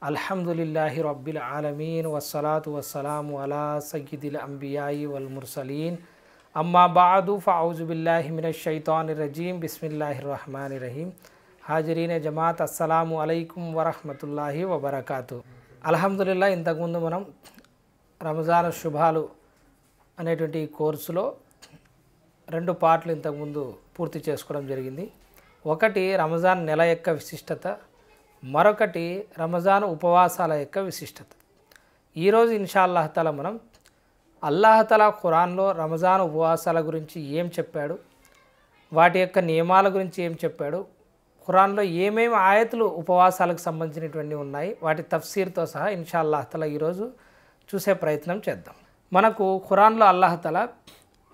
అల్హమ్దులిల్లాహి రబ్బిల్ ఆలమీన్ వస్సలాతు వస్సలాము అలా సయ్యిదిల్ అంబియాయి వల్ ముర్సలీన్ అమ్మా బాదు ఫౌజు బిల్లాహి మినష్ షైతానిర్ రజీం బిస్మిల్లాహిర్ రహమానిర్ రహీం. హాజరీనే జమాత్ అస్సలాము అలైకుం వరహ్మతుల్లాహి వబరకాతు. అల్హమ్దులిల్లా, ఇంతకుముందు మనం రంజాన్ శుభాలు అనేటువంటి కోర్సులో 2 పార్ట్లు ఇంతకుముందు పూర్తి చేసుకోవడం జరిగింది. ఒకటి రంజాన్ నెల యొక్క విశిష్టత, మరొకటి రంజాన్ ఉపవాసాల యొక్క విశిష్టత. ఈరోజు ఇన్షాల్లాహ్ తఆలా మనం అల్లాహ్ తఆలా ఖురాన్లో రంజాన్ ఉపవాసాల గురించి ఏం చెప్పాడు, వాటి యొక్క నియమాల గురించి ఏం చెప్పాడు, ఖురాన్లో ఏమేమి ఆయతులు ఉపవాసాలకు సంబంధించినటువంటి ఉన్నాయి, వాటి తఫ్సీర్తో సహా ఇన్షాల్లాహ్ తఆలా ఈరోజు చూసే ప్రయత్నం చేద్దాం. మనకు ఖురాన్లో అల్లాహ్ తఆలా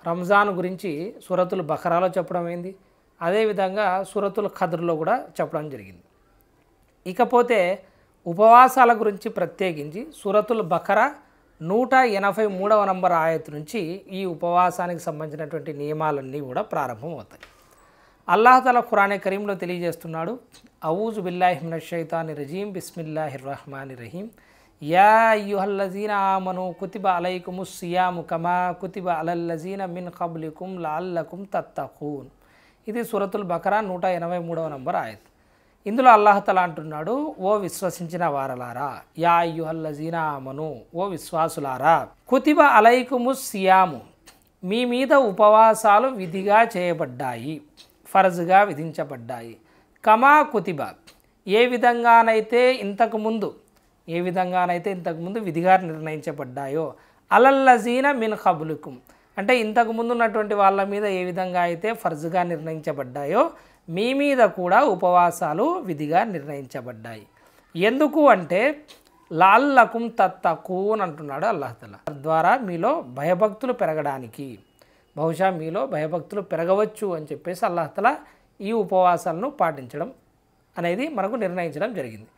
రంజాన్ గురించి సూరతుల్ బఖరాలో చెప్పడం అయింది, అదేవిధంగా సూరతుల్ ఖద్ర్లో కూడా చెప్పడం జరిగింది. ఇకపోతే ఉపవాసాల గురించి ప్రత్యేకించి సూరతుల్ బఖరా 183వ నంబర్ ఆయత్ నుంచి ఈ ఉపవాసానికి సంబంధించినటువంటి నియమాలన్నీ కూడా ప్రారంభమవుతాయి. అల్లాహ్ తఆలా ఖురాన్ కరీంలో తెలియజేస్తున్నాడు, అవుజు బిల్లాహి మినష్ షైతానిర్ రజీం బిస్మిల్లాహిర్ రహమానిర్ రహీం. యా అయ్యుహల్లజీన ఆమను కుతిబ అలైకుముస్ సియాము కమా కుతిబ అలల్లజీన మిన్ ఖబ్లికుం లఅల్లకుం తత్తఖూన్. ఇది సూరతుల్ బఖరా 183వ నంబర్ ఆయత్. ఇందులో అల్లాహ్ తఆలా అంటున్నాడు, ఓ విశ్వసించిన వారలారా, యా అయ్యుహల్లజీన ఆమను, ఓ విశ్వాసులారా, కుతిబ అలైకుముస్ సియాము, మీ మీద ఉపవాసాలు విధిగా చేయబడ్డాయి, ఫర్జ్గా విధించబడ్డాయి. కమా కుతిబ, ఏ విధంగానైతే ఇంతకుముందు విధిగా నిర్ణయించబడ్డాయో, అలల్లజీన మిన్ ఖబ్లికుం, అంటే ఇంతకుముందు ఉన్నటువంటి వాళ్ళ మీద ఏ విధంగా అయితే ఫర్జ్గా నిర్ణయించబడ్డాయో మీ మీద కూడా ఉపవాసాలు విధిగా నిర్ణయించబడ్డాయి. ఎందుకు అంటే లఅల్లకుం తత్తఖూన్ అంటున్నాడు అల్లాహ్ తఆలా. తద్వారా మీలో భయభక్తులు పెరగడానికి, బహుశా మీలో భయభక్తులు పెరగవచ్చు అని చెప్పేసి అల్లాహ్ తఆలా ఈ ఉపవాసాలను పాటించడం అనేది మనకు నిర్ణయించడం జరిగింది.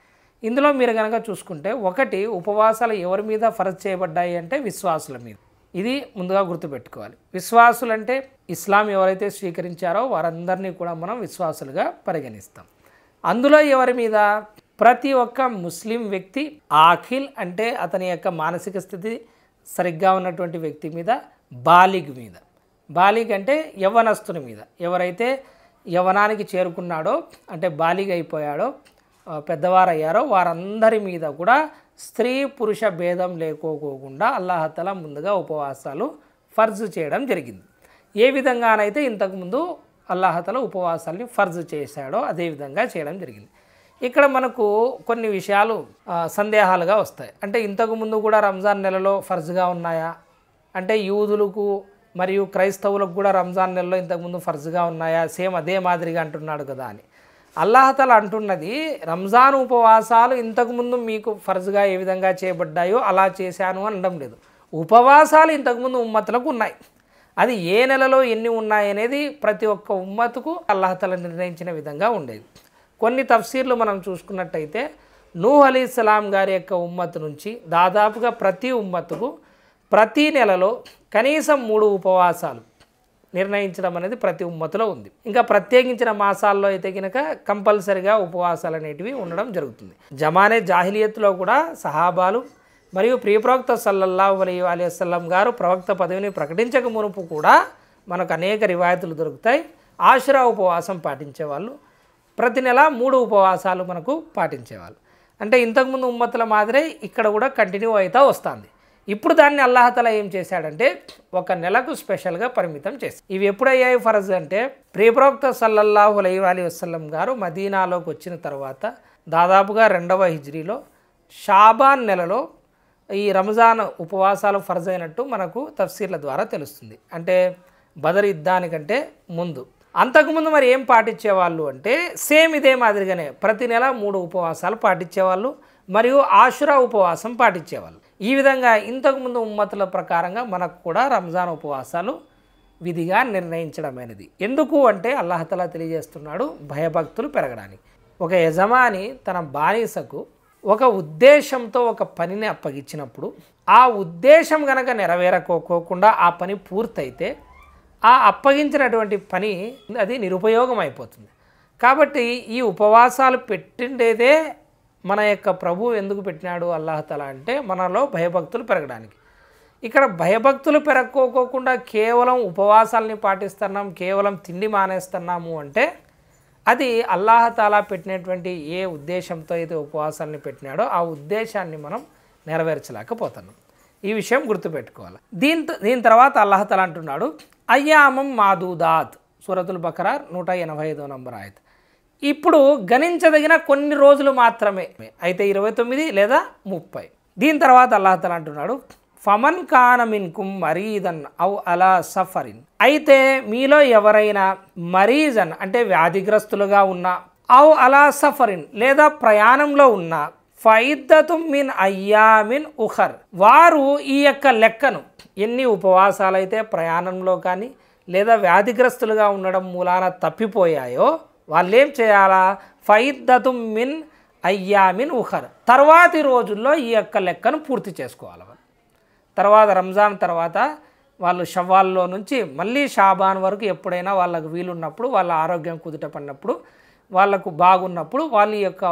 ఇందులో మీరు కనుక చూసుకుంటే, ఒకటి ఉపవాసాలు ఎవరి మీద ఫర్జ్ చేయబడ్డాయి అంటే విశ్వాసుల మీద. ఇది ముందుగా గుర్తుపెట్టుకోవాలి. విశ్వాసులు అంటే ఇస్లాం ఎవరైతే స్వీకరించారో వారందరినీ కూడా మనం విశ్వాసులుగా పరిగణిస్తాం. అందులో ఎవరి మీద? ప్రతి ఒక్క ముస్లిం వ్యక్తి, ఆఖిల్ అంటే అతని యొక్క మానసిక స్థితి సరిగ్గా ఉన్నటువంటి వ్యక్తి మీద, బాలిగ్ మీద, బాలిగ్ అంటే యవ్వనస్తుని మీద, ఎవరైతే యవ్వనానికి చేరుకున్నాడో అంటే బాలిగ్ అయిపోయాడో, పెద్దవారయ్యారో వారందరి మీద కూడా స్త్రీ పురుష భేదం లేకోకుండా అల్లాహ్ తఆలా ముందుగా ఉపవాసాలు ఫర్జ్ చేయడం జరిగింది. ఏ విధంగానైతే ఇంతకుముందు అల్లాహ్ తఆలా ఉపవాసాలని ఫర్జ్ చేశాడో అదేవిధంగా చేయడం జరిగింది. ఇక్కడ మనకు కొన్ని విషయాలు సందేహాలుగా వస్తాయి. అంటే ఇంతకుముందు కూడా రంజాన్ నెలలో ఫర్జ్గా ఉన్నాయా, అంటే యూదులకు మరియు క్రైస్తవులకు కూడా రంజాన్ నెలలో ఇంతకుముందు ఫర్జ్గా ఉన్నాయా, సేమ్ అదే మాదిరిగా అంటున్నాడు కదా అని. అల్లాహ్ తఆలా అంటున్నది, రంజాన్ ఉపవాసాలు ఇంతకుముందు మీకు ఫర్జ్గా ఏ విధంగా చేయబడ్డాయో అలా చేశాను అనడం లేదు. ఉపవాసాలు ఇంతకుముందు ఉమ్మతులకు ఉన్నాయి. అది ఏ నెలలో ఎన్ని ఉన్నాయనేది ప్రతి ఒక్క ఉమ్మతుకు అల్లాహ్ తఆలా నిర్ణయించిన విధంగా ఉండేది. కొన్ని తఫ్సీర్లు మనం చూసుకున్నట్టయితే నూహ్ అలైహిస్సలాం గారి యొక్క ఉమ్మతు నుంచి దాదాపుగా ప్రతి ఉమ్మతుకు ప్రతి నెలలో కనీసం 3 ఉపవాసాలు నిర్ణయించడం అనేది ప్రతి ఉమ్మతులో ఉంది. ఇంకా ప్రత్యేకించిన మాసాల్లో అయితే కనుక కంపల్సరిగా ఉపవాసాలు అనేటివి ఉండడం జరుగుతుంది. జమానే జాహిలియత్లో కూడా సహాబాలు మరియు ప్రియప్రవక్త సల్లల్లాహు అలైహి వసల్లం గారు ప్రవక్త పదవిని ప్రకటించక మునుపు కూడా మనకు అనేక రివాయతులు దొరుకుతాయి. ఆషురా ఉపవాసం పాటించేవాళ్ళు, ప్రతి నెల 3 ఉపవాసాలు మనకు పాటించేవాళ్ళు. అంటే ఇంతకుముందు ఉమ్మతుల మాదిరే ఇక్కడ కూడా కంటిన్యూ అవుతూ వస్తుంది. ఇప్పుడు దాన్ని అల్లాహ్ తఆలా ఏం చేశాడంటే ఒక నెలకు స్పెషల్గా పరిమితం చేశాడు. ఇవి ఎప్పుడయ్యాయి ఫర్జ్ అంటే, ప్రియప్రవక్త సల్లల్లాహు అలైహి వసల్లం గారు మదీనాలోకి వచ్చిన తర్వాత దాదాపుగా 2వ హిజ్రీలో షాబాన్ నెలలో ఈ రంజాన్ ఉపవాసాలు ఫర్జ్ అయినట్టు మనకు తఫ్సీర్ల ద్వారా తెలుస్తుంది. అంటే బదర్ యుద్ధానికంటే ముందు. అంతకుముందు మరి ఏం పాటించేవాళ్ళు అంటే సేమ్ ఇదే మాదిరిగానే ప్రతి నెల 3 ఉపవాసాలు పాటించేవాళ్ళు మరియు ఆషురా ఉపవాసం పాటించేవాళ్ళు. ఈ విధంగా ఇంతకుముందు ఉమ్మతుల ప్రకారంగా మనకు కూడా రంజాన్ ఉపవాసాలు విధిగా నిర్ణయించడమైనది. ఎందుకు అంటే అల్లాహ్ తఆలా తెలియజేస్తున్నాడు, భయభక్తులు పెరగడానికి. ఒక యజమాని తన బానిసకు ఒక ఉద్దేశంతో ఒక పనిని అప్పగించినప్పుడు ఆ ఉద్దేశం కనుక నెరవేరకోకుండా ఆ పని పూర్తయితే ఆ అప్పగించినటువంటి పని అది నిరుపయోగం అయిపోతుంది. కాబట్టి ఈ ఉపవాసాలు పెట్టిండేదే మన యొక్క ప్రభువు ఎందుకు పెట్టినాడు అల్లాహ్ అంటే మనలో భయభక్తులు పెరగడానికి. ఇక్కడ భయభక్తులు పెరగకోకుండా కేవలం ఉపవాసాలని పాటిస్తున్నాం, కేవలం తిండి మానేస్తున్నాము అంటే అది అల్లాహ్ పెట్టినటువంటి ఏ ఉద్దేశంతో అయితే ఉపవాసాలని పెట్టినాడో ఆ ఉద్దేశాన్ని మనం నెరవేర్చలేకపోతున్నాం. ఈ విషయం గుర్తుపెట్టుకోవాలి. దీని తర్వాత అల్లాహ్ అంటున్నాడు అయ్యామం మాదూదాత్, సూరతుల్ బకరా 185వ నంబర్ ఆయత్. ఇప్పుడు గణించదగిన కొన్ని రోజులు మాత్రమే, అయితే 29 లేదా 30. దీని తర్వాత అల్లాహ్ అంటున్నాడు ఫమన్ కాన మిన్కుమ్ మరీదన్ ఔ అలా సఫరిన్, అయితే మీలో ఎవరైనా మరీజన్ అంటే వ్యాధిగ్రస్తులుగా ఉన్నా, ఔ అలా సఫరిన్ లేదా ప్రయాణంలో ఉన్నా, ఫైద్దతుం మిన్ అయ్యామిన్ ఉఖర్, వారు ఈ యొక్క లెక్కను ఎన్ని ఉపవాసాలైతే ప్రయాణంలో కానీ లేదా వ్యాధిగ్రస్తులుగా ఉండడం మూలాన తప్పిపోయాయో వాళ్ళు ఏం చేయాలా, ఫైద్దతుం మిన్ అయ్యామిన్ ఉఖర్, తర్వాతి రోజుల్లో ఈ యొక్క లెక్కను పూర్తి చేసుకోవాలి. తర్వాత రంజాన్ తర్వాత వాళ్ళు షవ్వాల్లో నుంచి మళ్ళీ షాబాన్ వరకు ఎప్పుడైనా వాళ్ళకు వీలున్నప్పుడు, వాళ్ళ ఆరోగ్యం కుదుట పడినప్పుడు, వాళ్ళకు బాగున్నప్పుడు వాళ్ళు ఈ యొక్క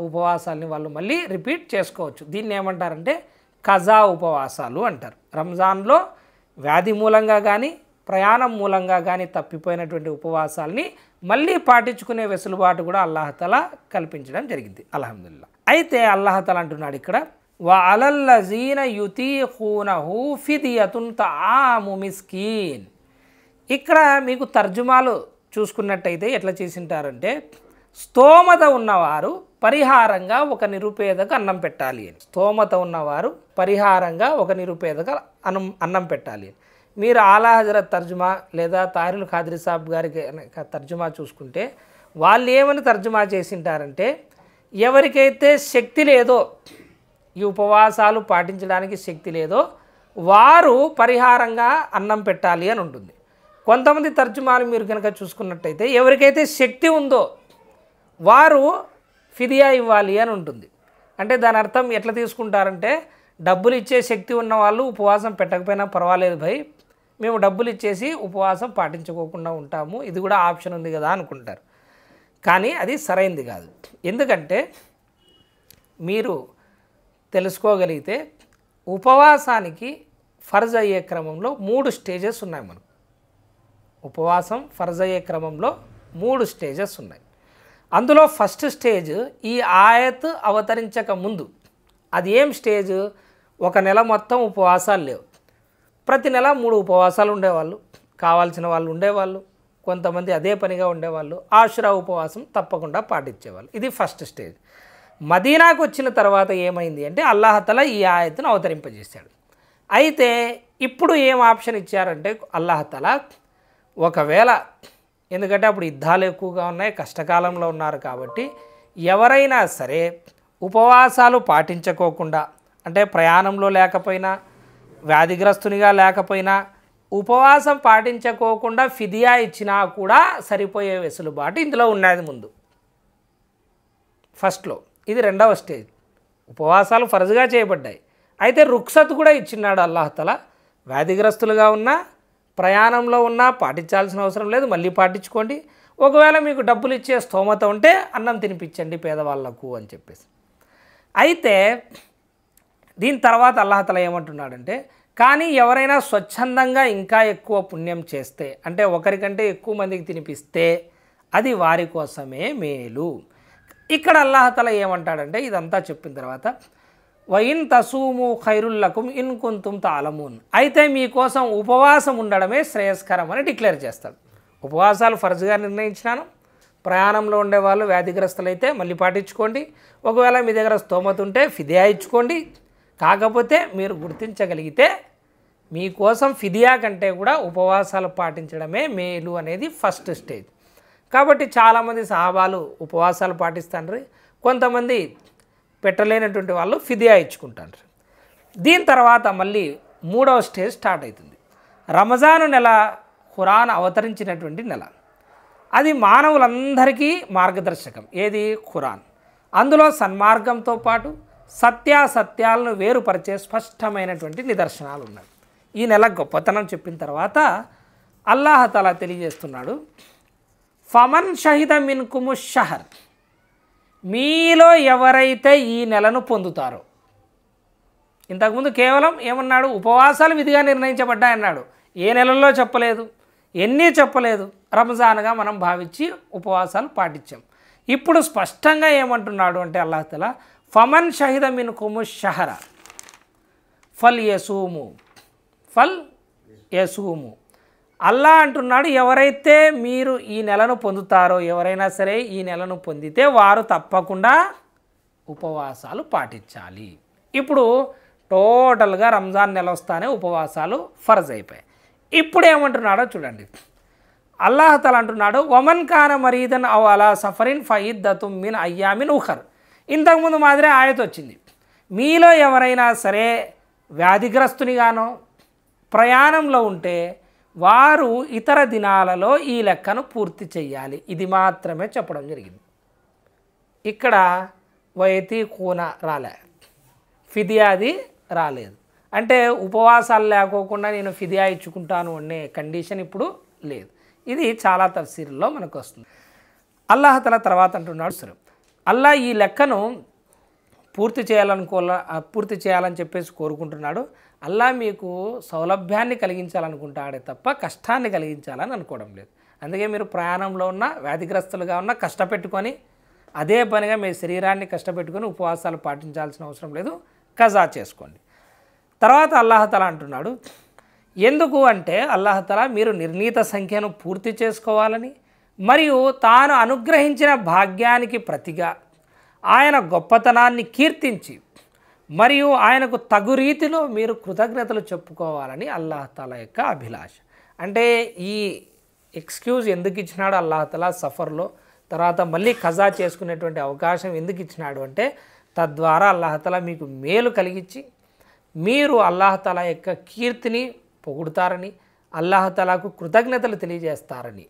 ఉపవాసాలని వాళ్ళు మళ్ళీ రిపీట్ చేసుకోవచ్చు. దీన్ని ఏమంటారంటే ఖజా ఉపవాసాలు అంటారు. రంజాన్లో వ్యాధి మూలంగా కానీ ప్రయాణం మూలంగా కానీ తప్పిపోయినటువంటి ఉపవాసాలని మళ్ళీ పాటించుకునే వెసులుబాటు కూడా అల్లాహ్ తఆలా కల్పించడం జరిగింది అల్హమ్దులిల్లాహ్. అయితే అల్లాహ్ తఆలా అంటున్నాడు ఇక్కడ వఅలల్లజీన యుతీఖూనహు ఫిదియతున్ తఆము మిస్కీన్. ఇక్కడ మీకు తర్జుమాలు చూసుకున్నట్టయితే ఎట్లా చేసింటారంటే స్తోమత ఉన్నవారు పరిహారంగా ఒక నిరుపేదకు అన్నం పెట్టాలి అని. స్తోమత ఉన్నవారు పరిహారంగా ఒక నిరుపేదకు అన్నం పెట్టాలి అని. మీరు ఆలా హజరత్ తర్జుమా లేదా తారిల్ ఖాద్రి సాబ్ గారికి తర్జుమా చూసుకుంటే వాళ్ళు ఏమని తర్జుమా చేసింటారంటే ఎవరికైతే శక్తి లేదో, ఈ ఉపవాసాలు పాటించడానికి శక్తి లేదో వారు పరిహారంగా అన్నం పెట్టాలి అని ఉంటుంది. కొంతమంది తర్జుమాలు మీరు కనుక చూసుకున్నట్టయితే ఎవరికైతే శక్తి ఉందో వారు ఫిదియా ఇవ్వాలి అని ఉంటుంది. అంటే దాని అర్థం ఎట్లా తీసుకుంటారంటే డబ్బులు ఇచ్చే శక్తి ఉన్న వాళ్ళు ఉపవాసం పెట్టకపోయినా పర్వాలేదు భయ్, మేము డబ్బులు ఇచ్చేసి ఉపవాసం పాటించుకోకుండా ఉంటాము, ఇది కూడా ఆప్షన్ ఉంది కదా అనుకుంటారు. కానీ అది సరైంది కాదు. ఎందుకంటే మీరు తెలుసుకోగలిగితే ఉపవాసానికి ఫర్జ్ అయ్యే క్రమంలో 3 స్టేజెస్ ఉన్నాయి. మనకు ఉపవాసం ఫర్జ్ అయ్యే క్రమంలో 3 స్టేజెస్ ఉన్నాయి. అందులో ఫస్ట్ స్టేజ్ ఈ ఆయత్ అవతరించక ముందు. అది ఏం స్టేజ్, ఒక నెల మొత్తం ఉపవాసాలు లేవు, ప్రతి నెల 3 ఉపవాసాలు ఉండేవాళ్ళు, కావాల్సిన వాళ్ళు ఉండేవాళ్ళు, కొంతమంది అదే పనిగా ఉండేవాళ్ళు, ఆషురా ఉపవాసం తప్పకుండా పాటించేవాళ్ళు. ఇది ఫస్ట్ స్టేజ్. మదీనాకు వచ్చిన తర్వాత ఏమైంది అంటే అల్లాహ్ తఆలా ఈ ఆయత్ను అవతరింపజేశాడు. అయితే ఇప్పుడు ఏం ఆప్షన్ ఇచ్చారంటే అల్లాహ్ తఆలా ఒకవేళ, ఎందుకంటే అప్పుడు యుద్ధాలు ఎక్కువగా ఉన్నాయి, కష్టకాలంలో ఉన్నారు కాబట్టి ఎవరైనా సరే ఉపవాసాలు పాటించుకోకుండా, అంటే ప్రయాణంలో లేకపోయినా వ్యాధిగ్రస్తునిగా లేకపోయినా ఉపవాసం పాటించుకోకుండా ఫిదియా ఇచ్చినా కూడా సరిపోయే వెసులుబాటు ఇందులో ఉన్నది ముందు ఫస్ట్లో. ఇది రెండవ స్టేజ్. ఉపవాసాలు ఫర్జ్గా చేయబడ్డాయి, అయితే రుక్సత్ కూడా ఇచ్చినాడు అల్లాహ్ తఆలా. వ్యాధిగ్రస్తులుగా ఉన్నా ప్రయాణంలో ఉన్నా పాటించాల్సిన అవసరం లేదు, మళ్ళీ పాటించుకోండి. ఒకవేళ మీకు డబ్బులు ఇచ్చే స్తోమత ఉంటే అన్నం తినిపించండి పేదవాళ్ళకు అని చెప్పేసి. అయితే దీని తర్వాత అల్లాహ్ తఆలా ఏమంటున్నాడంటే కానీ ఎవరైనా స్వచ్ఛందంగా ఇంకా ఎక్కువ పుణ్యం చేస్తే, అంటే ఒకరికంటే ఎక్కువ మందికి తినిపిస్తే అది వారి కోసమే మేలు. ఇక్కడ అల్లాహ్ తఆలా ఏమంటాడంటే ఇదంతా చెప్పిన తర్వాత వయిన్ తసూము ఖైరుల్లకుమ్ ఇన్ కుంతుమ్ తాలమూన్, అయితే మీకోసం ఉపవాసం ఉండడమే శ్రేయస్కరం అని డిక్లేర్ చేస్తాడు. ఉపవాసాలు ఫర్జ్గా నిర్ణయించినాను, ప్రయాణంలో ఉండేవాళ్ళు వ్యాధిగ్రస్తులైతే మళ్ళీ పాటించుకోండి, ఒకవేళ మీ దగ్గర స్తోమత ఉంటే ఫిదియా ఇచ్చుకోండి. కాకపోతే మీరు గుర్తించగలిగితే మీకోసం ఫిదియా కంటే కూడా ఉపవాసాలు పాటించడమే మేలు అనేది ఫస్ట్ స్టేజ్. కాబట్టి చాలామంది సహాబాలు ఉపవాసాలు పాటిస్తారు, కొంతమంది పెట్టలేనటువంటి వాళ్ళు ఫిదియా ఇచ్చుకుంటారు. దీని తర్వాత మళ్ళీ 3వ స్టేజ్ స్టార్ట్ అవుతుంది. రంజాను నెల ఖురాన్ అవతరించినటువంటి నెల. అది మానవులందరికీ మార్గదర్శకం. ఏది? ఖురాన్. అందులో సన్మార్గంతో పాటు సత్యాసత్యాలను వేరుపరిచే స్పష్టమైనటువంటి నిదర్శనాలు ఉన్నాయి. ఈ నెల గొప్పతనం చెప్పిన తర్వాత అల్లాహ్ తఆలా తెలియజేస్తున్నాడు ఫమన్ షహిద మిన్కుము షహర్, మీలో ఎవరైతే ఈ నెలను పొందుతారో, ఇంతకుముందు కేవలం ఏమన్నాడు, ఉపవాసాలు విధిగా నిర్ణయించబడ్డాయన్నాడు. ఏ నెలల్లో చెప్పలేదు, ఎన్ని చెప్పలేదు, రంజాన్గా మనం భావించి ఉపవాసాలు పాటించాం. ఇప్పుడు స్పష్టంగా ఏమంటున్నాడు అంటే అల్లాహ్ తఆలా ఫమన్ షహిద మిన్కుము షహర ఫల్ యసూము. అల్లా అంటున్నాడు, ఎవరైతే మీరు ఈ నెలను పొందుతారో, ఎవరైనా సరే ఈ నెలను పొందితే వారు తప్పకుండా ఉపవాసాలు పాటించాలి. ఇప్పుడు టోటల్గా రంజాన్ నెల వస్తానే ఉపవాసాలు ఫర్జ్ అయిపోయాయి. ఇప్పుడు ఏమంటున్నాడో చూడండి. అల్లాహ్ తఆలా అంటున్నాడు వమన్ కాన మరీదన్ అవ్ అలా సఫరిన్ ఫయిద్దతుం మిన్ అయ్యామిన్ ఉఖర్. ఇంతకుముందు మాదిరే ఆయత వచ్చింది. మీలో ఎవరైనా సరే వ్యాధిగ్రస్తునిగానో ప్రయాణంలో ఉంటే వారు ఇతర దినాలలో ఈ లెక్కను పూర్తి చేయాలి. ఇది మాత్రమే చెప్పడం జరిగింది. ఇక్కడ వైతి కూన రాలే, ఫిదియాది రాలేదు. అంటే ఉపవాసాలు లేకోకుండా నేను ఫిదియా ఇచ్చుకుంటాను అనే కండిషన్ ఇప్పుడు లేదు. ఇది చాలా తఫ్సీర్లో మనకు వస్తుంది. అల్లాహ్ తఆలా తర్వాత అంటున్నాడు, సరే అల్లా ఈ లెక్కను పూర్తి చేయాలని చెప్పేసి కోరుకుంటున్నాడు. అల్లా మీకు సౌలభ్యాన్ని కలిగించాలనుకుంటాడే తప్ప కష్టాన్ని కలిగించాలని అనుకోవడం లేదు. అందుకే మీరు ప్రయాణంలో ఉన్న, వ్యాధిగ్రస్తులుగా ఉన్న కష్టపెట్టుకొని అదే పనిగా మీ శరీరాన్ని కష్టపెట్టుకొని ఉపవాసాలు పాటించాల్సిన అవసరం లేదు, కజా చేసుకోండి. తర్వాత అల్లాహ్ తఆలా అంటున్నాడు, ఎందుకు అంటే అల్లాహ్ తఆలా మీరు నిర్ణీత సంఖ్యను పూర్తి చేసుకోవాలని, మరియు తాను అనుగ్రహించిన భాగ్యానికి ప్రతిగా ఆయన గొప్పతనాన్ని కీర్తించి మరియు ఆయనకు తగు రీతిలో మీరు కృతజ్ఞతలు చెప్పుకోవాలని అల్లాహ్ తఆలా యొక్క అభిలాష. అంటే ఈ ఎక్స్క్యూజ్ ఎందుకు ఇచ్చినాడు అల్లాహ్ తఆలా సఫర్లో, తర్వాత మళ్ళీ ఖజా చేసుకునేటువంటి అవకాశం ఎందుకు ఇచ్చినాడు అంటే తద్వారా అల్లాహ్ తఆలా మీకు మేలు కలిగించి మీరు అల్లాహ్ తఆలా యొక్క కీర్తిని పొగుడుతారని, అల్లాహ్ తఆలాకు కృతజ్ఞతలు తెలియజేస్తారని.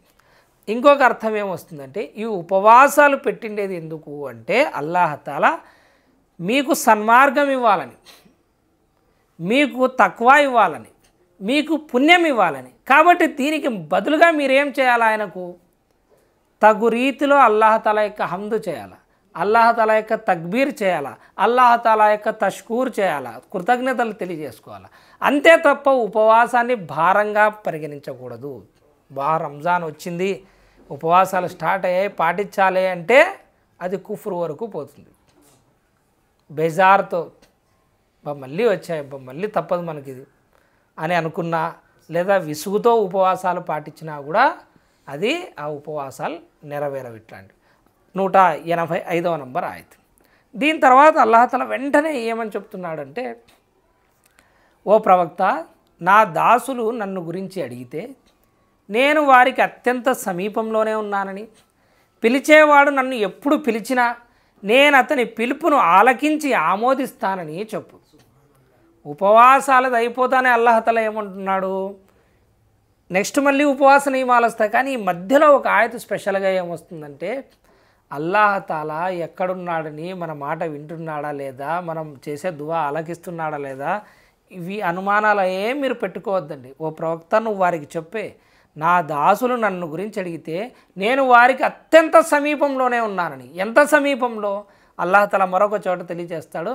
ఇంకొక అర్థం ఏమొస్తుందంటే ఈ ఉపవాసాలు పెట్టిండేది ఎందుకు అంటే అల్లాహ్ తఆలా మీకు సన్మార్గం ఇవ్వాలని, మీకు తక్వా ఇవ్వాలని, మీకు పుణ్యం ఇవ్వాలని. కాబట్టి దీనికి బదులుగా మీరేం చేయాలి, ఆయనకు తగు రీతిలో అల్లాహ్ తఆలా యొక్క హమ్దు చేయాలా, అల్లాహ్ తఆలా యొక్క తక్బీర్ చేయాలా, అల్లాహ్ తఆలా యొక్క తష్కూర్ చేయాలా, కృతజ్ఞతలు తెలియజేసుకోవాలా. అంతే తప్ప ఉపవాసాన్ని భారంగా పరిగణించకూడదు. రంజాన్ వచ్చింది, ఉపవాసాలు స్టార్ట్ అయ్యాయి, పాటించాలి అంటే అది కుఫ్రు వరకు పోతుంది. బేజార్తో మళ్ళీ వచ్చాయి, మళ్ళీ తప్పదు మనకిది అని అనుకున్నా, లేదా విసుగుతో ఉపవాసాలు పాటించినా కూడా అది ఆ ఉపవాసాలు నెరవేరవు. ఇట్లాంటివి 185వ నంబర్ ఆయత్. దీని తర్వాత అల్లాహ్ తఆలా వెంటనే ఏమని చెప్తున్నాడంటే, ఓ ప్రవక్త, నా దాసులు నన్ను గురించి అడిగితే నేను వారికి అత్యంత సమీపంలోనే ఉన్నానని, పిలిచేవాడు నన్ను ఎప్పుడు పిలిచినా నేను అతని పిలుపును ఆలకించి ఆమోదిస్తానని చెప్పు. ఉపవాసాలది అయిపోతానే అల్లాహ్ తఆలా ఏమంటున్నాడు, నెక్స్ట్ మళ్ళీ ఉపవాస నియమాలు వస్తాయి. కానీ ఈ మధ్యలో ఒక ఆయత స్పెషల్గా ఏమొస్తుందంటే అల్లాహ్ తఆలా ఎక్కడున్నాడని, మన మాట వింటున్నాడా లేదా, మనం చేసే దువా ఆలకిస్తున్నాడా లేదా, ఇవి అనుమానాలు ఏం మీరు పెట్టుకోవద్దండి. ఓ ప్రవక్త, నువ్వు వారికి చెప్పే, నా దాసులు నన్ను గురించి అడిగితే నేను వారికి అత్యంత సమీపంలోనే ఉన్నానని. ఎంత సమీపంలో? అల్లాహ్ తఆలా మరొక చోట తెలియజేస్తాడు,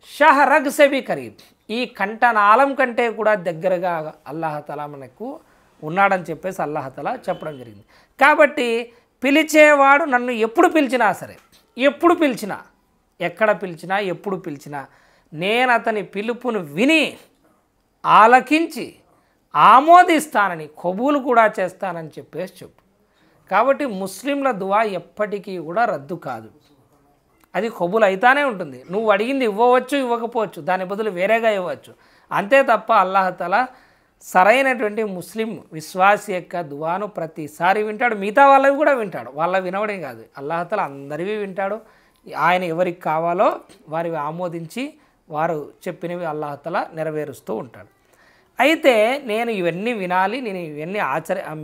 షహరగ్ సెబి కరీబ్, ఈ కంఠనాళం కంటే కూడా దగ్గరగా అల్లాహ్ తఆలా మనకు ఉన్నాడని చెప్పేసి అల్లాహ్ తఆలా చెప్పడం జరిగింది. కాబట్టి పిలిచేవాడు నన్ను ఎప్పుడు పిలిచినా సరే, ఎప్పుడు పిలిచినా, ఎక్కడ పిలిచినా, ఎప్పుడు పిలిచినా నేను అతని పిలుపును విని ఆలకించి ఆమోదిస్తానని, కబూలు కూడా చేస్తానని చెప్పేసి చెప్పు. కాబట్టి ముస్లింల దువా ఎప్పటికీ కూడా రద్దు కాదు, అది కబూల్ అయితానే ఉంటుంది. నువ్వు అడిగింది ఇవ్వవచ్చు, ఇవ్వకపోవచ్చు, దాని బదులు వేరేగా ఇవ్వచ్చు, అంతే తప్ప అల్లాహ్ తఆలా సరైనటువంటి ముస్లిం విశ్వాసి యొక్క దువాను ప్రతిసారి వింటాడు. మిగతా వాళ్ళవి కూడా వింటాడు, వాళ్ళ వినవడే కాదు, అల్లాహ్ తఆలా అందరివి వింటాడు. ఆయన ఎవరికి కావాలో వారివి ఆమోదించి వారు చెప్పినవి అల్లాహ్ తఆలా నెరవేరుస్తూ ఉంటాడు. అయితే నేను ఇవన్నీ వినాలి, నేను ఇవన్నీ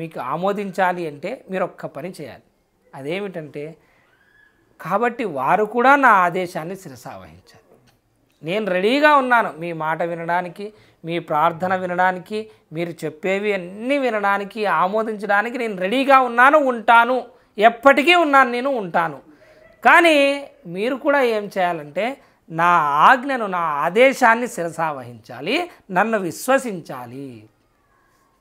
మీకు ఆమోదించాలి అంటే మీరు ఒక్క పని చేయాలి. అదేమిటంటే, కాబట్టి వారు కూడా నా ఆదేశాన్ని శిరసావహించాలి. నేను రెడీగా ఉన్నాను మీ మాట వినడానికి, మీ ప్రార్థన వినడానికి, మీరు చెప్పేవి అన్నీ వినడానికి, ఆమోదించడానికి నేను రెడీగా ఉన్నాను, ఉంటాను, ఎప్పటికీ ఉన్నాను, నేను ఉంటాను. కానీ మీరు కూడా ఏం చేయాలంటే నా ఆజ్ఞను, నా ఆదేశాన్ని శిరసావహించాలి, నన్ను విశ్వసించాలి.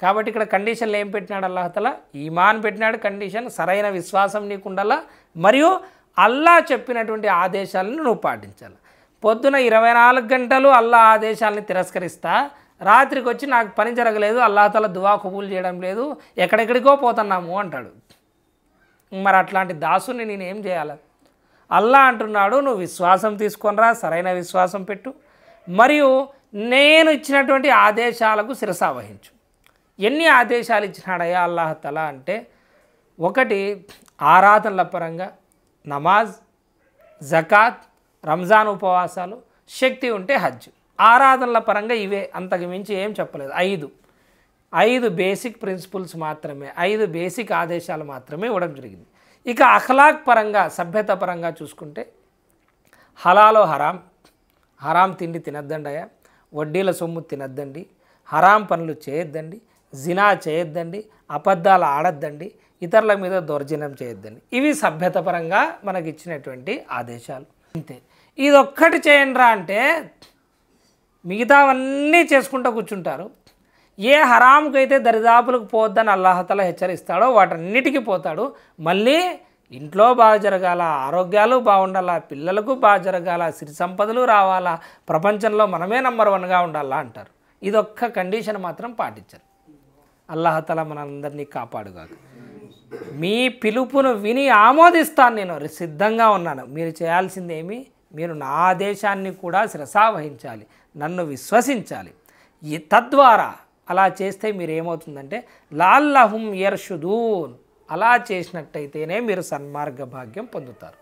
కాబట్టి ఇక్కడ కండిషన్లు ఏం పెట్టినాడు అల్లాహ్? ఈమాన్ పెట్టినాడు కండిషన్, సరైన విశ్వాసం నీకు ఉండాలా, మరియు అల్లా చెప్పినటువంటి ఆదేశాలను నువ్వు పాటించాలి. పొద్దున 24 గంటలు అల్లా ఆదేశాలని తిరస్కరిస్తా, రాత్రికి వచ్చి నాకు పని జరగలేదు, అల్లాహ్ దువా కబూల్ చేయడం లేదు, ఎక్కడెక్కడికో పోతున్నాము అంటాడు. మరి అట్లాంటి దాసుని నేనేం చేయాలి? అల్లా అంటున్నాడు, నువ్వు విశ్వాసం తీసుకొనిరా, సరైన విశ్వాసం పెట్టు, మరియు నేను ఇచ్చినటువంటి ఆదేశాలకు శిరసావహించు. ఎన్ని ఆదేశాలు ఇచ్చినాడయ్యా అల్లాహ్ తఆలా అంటే, ఒకటి ఆరాధనల పరంగా నమాజ్, జకాత్, రంజాన్ ఉపవాసాలు, శక్తి ఉంటే హజ్. ఆరాధనల పరంగా ఇవే, అంతకు మించి ఏం చెప్పలేదు. 5 బేసిక్ ప్రిన్సిపల్స్ మాత్రమే, 5 బేసిక్ ఆదేశాలు మాత్రమే ఇవ్వడం జరిగింది. ఇక అఖలాక్ పరంగా, సభ్యత పరంగా చూసుకుంటే హలాలో హరాం తిండి తినద్దండి, వడ్డీల సొమ్ము తినద్దండి, హరాం పనులు చేయొద్దండి, జినా చేయొద్దండి, అబద్ధాలు ఆడద్దండి, ఇతరుల మీద దౌర్జన్యం చేయొద్దండి. ఇవి సభ్యత పరంగా మనకి ఇచ్చినటువంటి ఆదేశాలు. అంతే, ఇదొక్కటి చేయండిరా అంటే మిగతావన్నీ చేసుకుంటూ కూర్చుంటారు. ఏ హరాముకైతే దరిదాపులకు పోవద్దని అల్లాహ్ తఆలా హెచ్చరిస్తాడో వాటన్నిటికీ పోతాడు. మళ్ళీ ఇంట్లో బాగా జరగాల, ఆరోగ్యాలు బాగుండాలా, పిల్లలకు బాగా జరగాల, సిరి సంపదలు రావాలా, ప్రపంచంలో మనమే నంబర్ 1గా ఉండాలా అంటారు. ఇదొక్క కండిషన్ మాత్రం పాటించారు. అల్లాహ్ తఆలా మనందరినీ కాపాడుగాక. మీ పిలుపును విని ఆమోదిస్తాను, నేను సిద్ధంగా ఉన్నాను. మీరు చేయాల్సిందేమి, మీరు నా ఆదేశాన్ని కూడా శిరసావహించాలి, నన్ను విశ్వసించాలి. తద్వారా అలా చేస్తే మీరు ఏమవుతుందంటే లాల్లహుం యర్షుదూన్, అలా చేసినట్టయితేనే మీరు సన్మార్గ భాగ్యం పొందుతారు.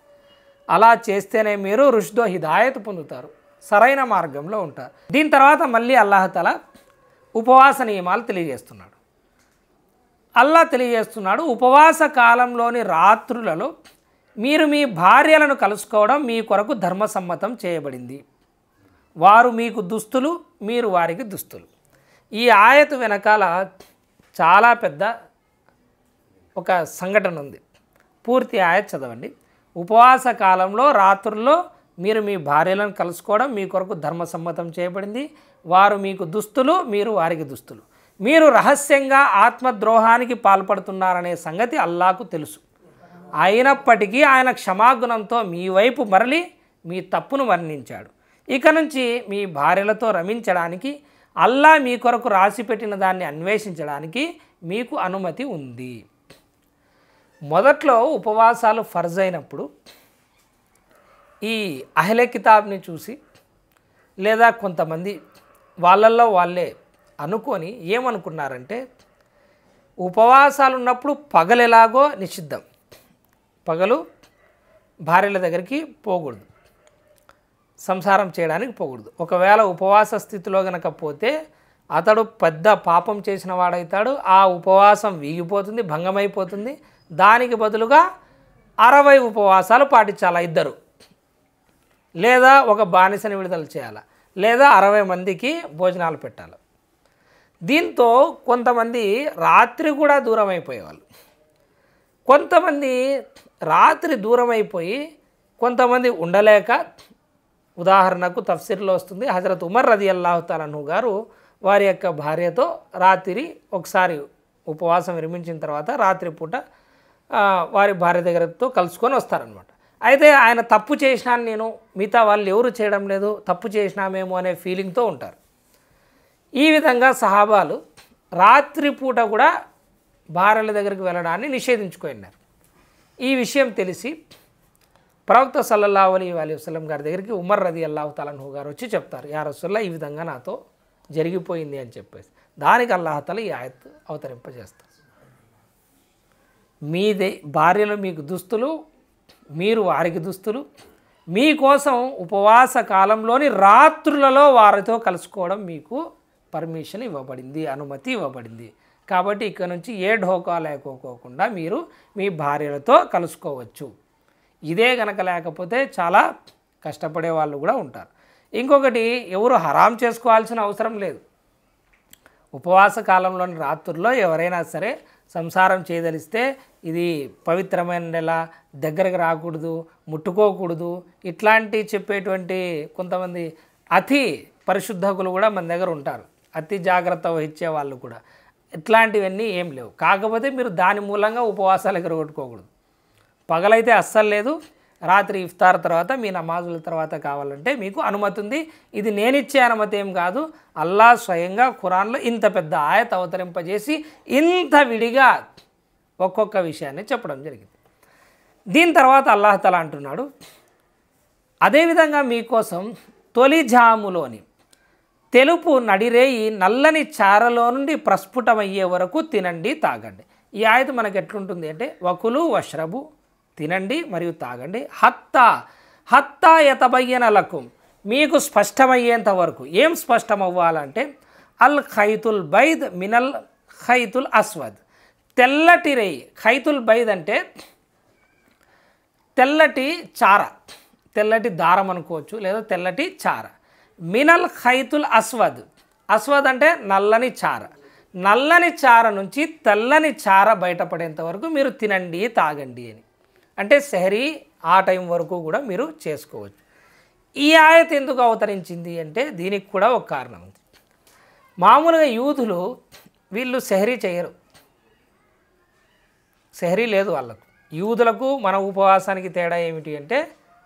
అలా చేస్తేనే మీరు రుష్దో హిదాయత్ పొందుతారు, సరైన మార్గంలో ఉంటారు. దీని తర్వాత మళ్ళీ అల్లాహ్ తఆలా ఉపవాస నియమాలు తెలియజేస్తున్నాడు. ఉపవాస కాలంలోని రాత్రులలో మీరు మీ భార్యలను కలుసుకోవడం మీ కొరకు ధర్మసమ్మతం చేయబడింది. వారు మీకు దుస్తులు, మీరు వారికి దుస్తులు. ఈ ఆయతు వెనకాల చాలా పెద్ద ఒక సంఘటన ఉంది. పూర్తి ఆయత్ చదవండి. ఉపవాస కాలంలో రాత్రుల్లో మీరు మీ భార్యలను కలుసుకోవడం మీ కొరకు ధర్మసమ్మతం చేయబడింది. వారు మీకు దుస్తులు, మీరు వారికి దుస్తులు. మీరు రహస్యంగా ఆత్మద్రోహానికి పాల్పడుతున్నారనే సంగతి అల్లాహకు తెలుసు. అయినప్పటికీ ఆయన క్షమాగుణంతో మీ వైపు మరలి మీ తప్పును మన్నించాడు. ఇక నుంచి మీ భార్యలతో రమించడానికి, అల్లా మీ కొరకు రాసిపెట్టిన దాన్ని అన్వేషించడానికి మీకు అనుమతి ఉంది. మొదట్లో ఉపవాసాలు ఫర్జ్ అయినప్పుడు ఈ అహ్లే కితాబ్ని చూసి, లేదా కొంతమంది వాళ్ళల్లో వాళ్ళే అనుకొని ఏమనుకున్నారంటే, ఉపవాసాలు ఉన్నప్పుడు పగలు ఎలాగో నిషిద్ధం, పగలు భార్యల దగ్గరికి పోకూడదు, సంసారం చేయడానికి పోకూడదు. ఒకవేళ ఉపవాస స్థితిలో గనక పోతే అతడు పెద్ద పాపం చేసిన వాడవుతాడు, ఆ ఉపవాసం వీగిపోతుంది, భంగమైపోతుంది. దానికి బదులుగా 60 ఉపవాసాలు పాటించాలా ఇద్దరు, లేదా ఒక బానిసని విడుదల చేయాలి, లేదా 60 మందికి భోజనాలు పెట్టాలి. దీంతో కొంతమంది రాత్రి కూడా దూరం అయిపోయేవాళ్ళు. కొంతమంది రాత్రి దూరం అయిపోయి కొంతమంది ఉండలేక, ఉదాహరణకు తఫ్సీర్లో వస్తుంది, హజరత్ ఉమర్ రదియల్లాహు తఆలా అన్హు గారు వారి యొక్క భార్యతో రాత్రి ఒకసారి ఉపవాసం విరమించిన తర్వాత రాత్రిపూట వారి భార్య దగ్గరతో కలుసుకొని వస్తారనమాట. అయితే ఆయన తప్పు చేసినాను నేను, మిగతా వాళ్ళు ఎవరు చేయడం లేదు, తప్పు చేసినామేమో అనే ఫీలింగ్తో ఉంటారు. ఈ విధంగా సహాబాలు రాత్రిపూట కూడా భార్యల దగ్గరికి వెళ్ళడాన్ని నిషేధించుకున్నారు. ఈ విషయం తెలిసి ప్రవక్త సల్లల్లాహు అలైహి వసల్లం గారి దగ్గరికి ఉమర్ రదియల్లాహు తఆలా అన్హు గారు వచ్చి చెప్తారు, యా రసూలల్లాహ్ ఈ విధంగా నాతో జరిగిపోయింది అని చెప్పేసి. దానికి అల్లాహ్ తఆలా ఈ ఆయత్ అవతరింపజేస్తారు. మీదే భార్యలు మీకు దుస్తులు, మీరు వారికి దుస్తులు. మీకోసం ఉపవాస కాలంలోని రాత్రులలో వారితో కలుసుకోవడం మీకు పర్మిషన్ ఇవ్వబడింది, అనుమతి ఇవ్వబడింది. కాబట్టి ఇక్కడ నుంచి ఏ ఢోకా లేకోకుండా మీరు మీ భార్యలతో కలుసుకోవచ్చు. ఇదే గనక లేకపోతే చాలా కష్టపడే వాళ్ళు కూడా ఉంటారు. ఇంకొకటి, ఎవరు హరాం చేసుకోవాల్సిన అవసరం లేదు. ఉపవాస కాలంలోని రాత్రుల్లో ఎవరైనా సరే సంసారం చేయదలిస్తే ఇది పవిత్రమైన నెల, దగ్గరకు రాకూడదు, ముట్టుకోకూడదు, ఇట్లాంటి చెప్పేటువంటి కొంతమంది అతి పరిశుద్ధకులు కూడా మన దగ్గర ఉంటారు, అతి జాగ్రత్త వహించే వాళ్ళు కూడా. ఇట్లాంటివన్నీ ఏం లేవు. కాకపోతే మీరు దాని మూలంగా ఉపవాసాలు ఎగరగొట్టుకోకూడదు. పగలైతే అస్సలు లేదు, రాత్రి ఇఫ్తార్ తర్వాత మీ నమాజుల తర్వాత కావాలంటే మీకు అనుమతి ఉంది. ఇది నేనిచ్చే అనుమతి ఏం కాదు, అల్లా స్వయంగా ఖురాన్లో ఇంత పెద్ద ఆయత్ అవతరింపజేసి ఇంత విడిగా ఒక్కొక్క విషయాన్ని చెప్పడం జరిగింది. దీని తర్వాత అల్లాహ్ తఆలా అంటున్నాడు, అదేవిధంగా మీకోసం తొలి జాములోని తెలుపు నడిరేయి నల్లని చారలో నుండి ప్రస్ఫుటమయ్యే వరకు తినండి తాగండి. ఈ ఆయత మనకు ఎట్లుంటుంది అంటే వకులు వష్రబు, తినండి మరియు తాగండి, హత్తా యతబయ్యన లకుం, మీకు స్పష్టమయ్యేంత వరకు. ఏం స్పష్టమవ్వాలంటే అల్ ఖైతుల్ బైద్ మినల్ ఖైతుల్ అస్వద్, తెల్లటి రేయి. ఖైతుల్ బైద్ అంటే తెల్లటి చార, తెల్లటి దారం అనుకోవచ్చు, లేదా తెల్లటి చార. మినల్ ఖైతుల్ అస్వద్, అస్వద్ అంటే నల్లని చార. నల్లని చార నుంచి తెల్లని చార బయటపడేంత వరకు మీరు తినండి తాగండి అని. అంటే సెహరీ ఆ టైం వరకు కూడా మీరు చేసుకోవచ్చు. ఈ ఆయత ఎందుకు అవతరించింది అంటే దీనికి కూడా ఒక కారణం ఉంది. మామూలుగా యూదులు వీళ్ళు సెహరీ చేయరు, సెహరీ లేదు వాళ్ళకు. యూదులకు మన ఉపవాసానికి తేడా ఏమిటి అంటే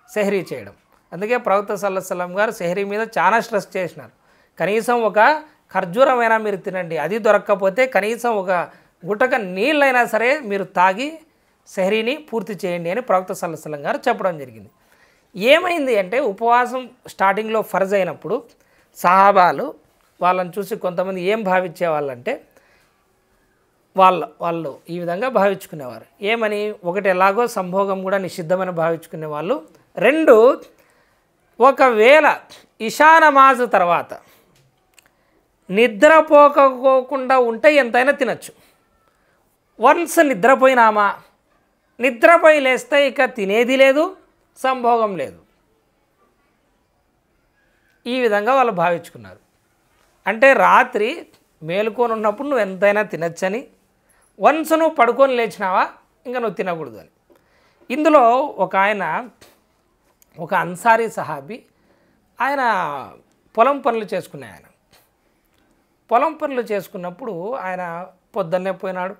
సెహరీ చేయడం. అందుకే ప్రవక్త సల్లల్లాహు అలైహి వసల్లం గారు సెహరీ మీద చాలా స్ట్రెస్ చేసినారు. కనీసం ఒక ఖర్జూరమైనా మీరు తినండి, అది దొరక్కపోతే కనీసం ఒక గుటక నీళ్ళైనా సరే మీరు తాగి సెహరీని పూర్తి చేయండి అని ప్రవక్త సల్లల్లాహు అలైహి వసల్లం గారు చెప్పడం జరిగింది. ఏమైంది అంటే ఉపవాసం స్టార్టింగ్లో ఫర్జ్ అయినప్పుడు సహాబాలు వాళ్ళని చూసి కొంతమంది ఏం భావించేవాళ్ళంటే వాళ్ళు ఈ విధంగా భావించుకునేవారు. ఏమని? ఒకటి ఎలాగో సంభోగం కూడా నిషిద్ధమని భావించుకునే వాళ్ళు. రెండు, ఒకవేళ ఇషా నమాజ్ తర్వాత నిద్రపోకపోకుండా ఉంటే ఎంతైనా తినచ్చు. వన్స్ నిద్రపోయినామా, నిద్రపోయి లేస్తే ఇక తినేది లేదు, సంభోగం లేదు. ఈ విధంగా వాళ్ళు భావించుకున్నారు. అంటే రాత్రి మేలుకొని ఉన్నప్పుడు నువ్వు ఎంతైనా తినచ్చని, వన్స్ నువ్వు పడుకొని లేచినావా ఇంకా నువ్వు తినకూడదు అని. ఇందులో ఒక అన్సారీ సహాబీ, ఆయన పొలం పనులు చేసుకునే ఆయన. పొలం పనులు చేసుకున్నప్పుడు ఆయన పొద్దున్నే పోయినాడు,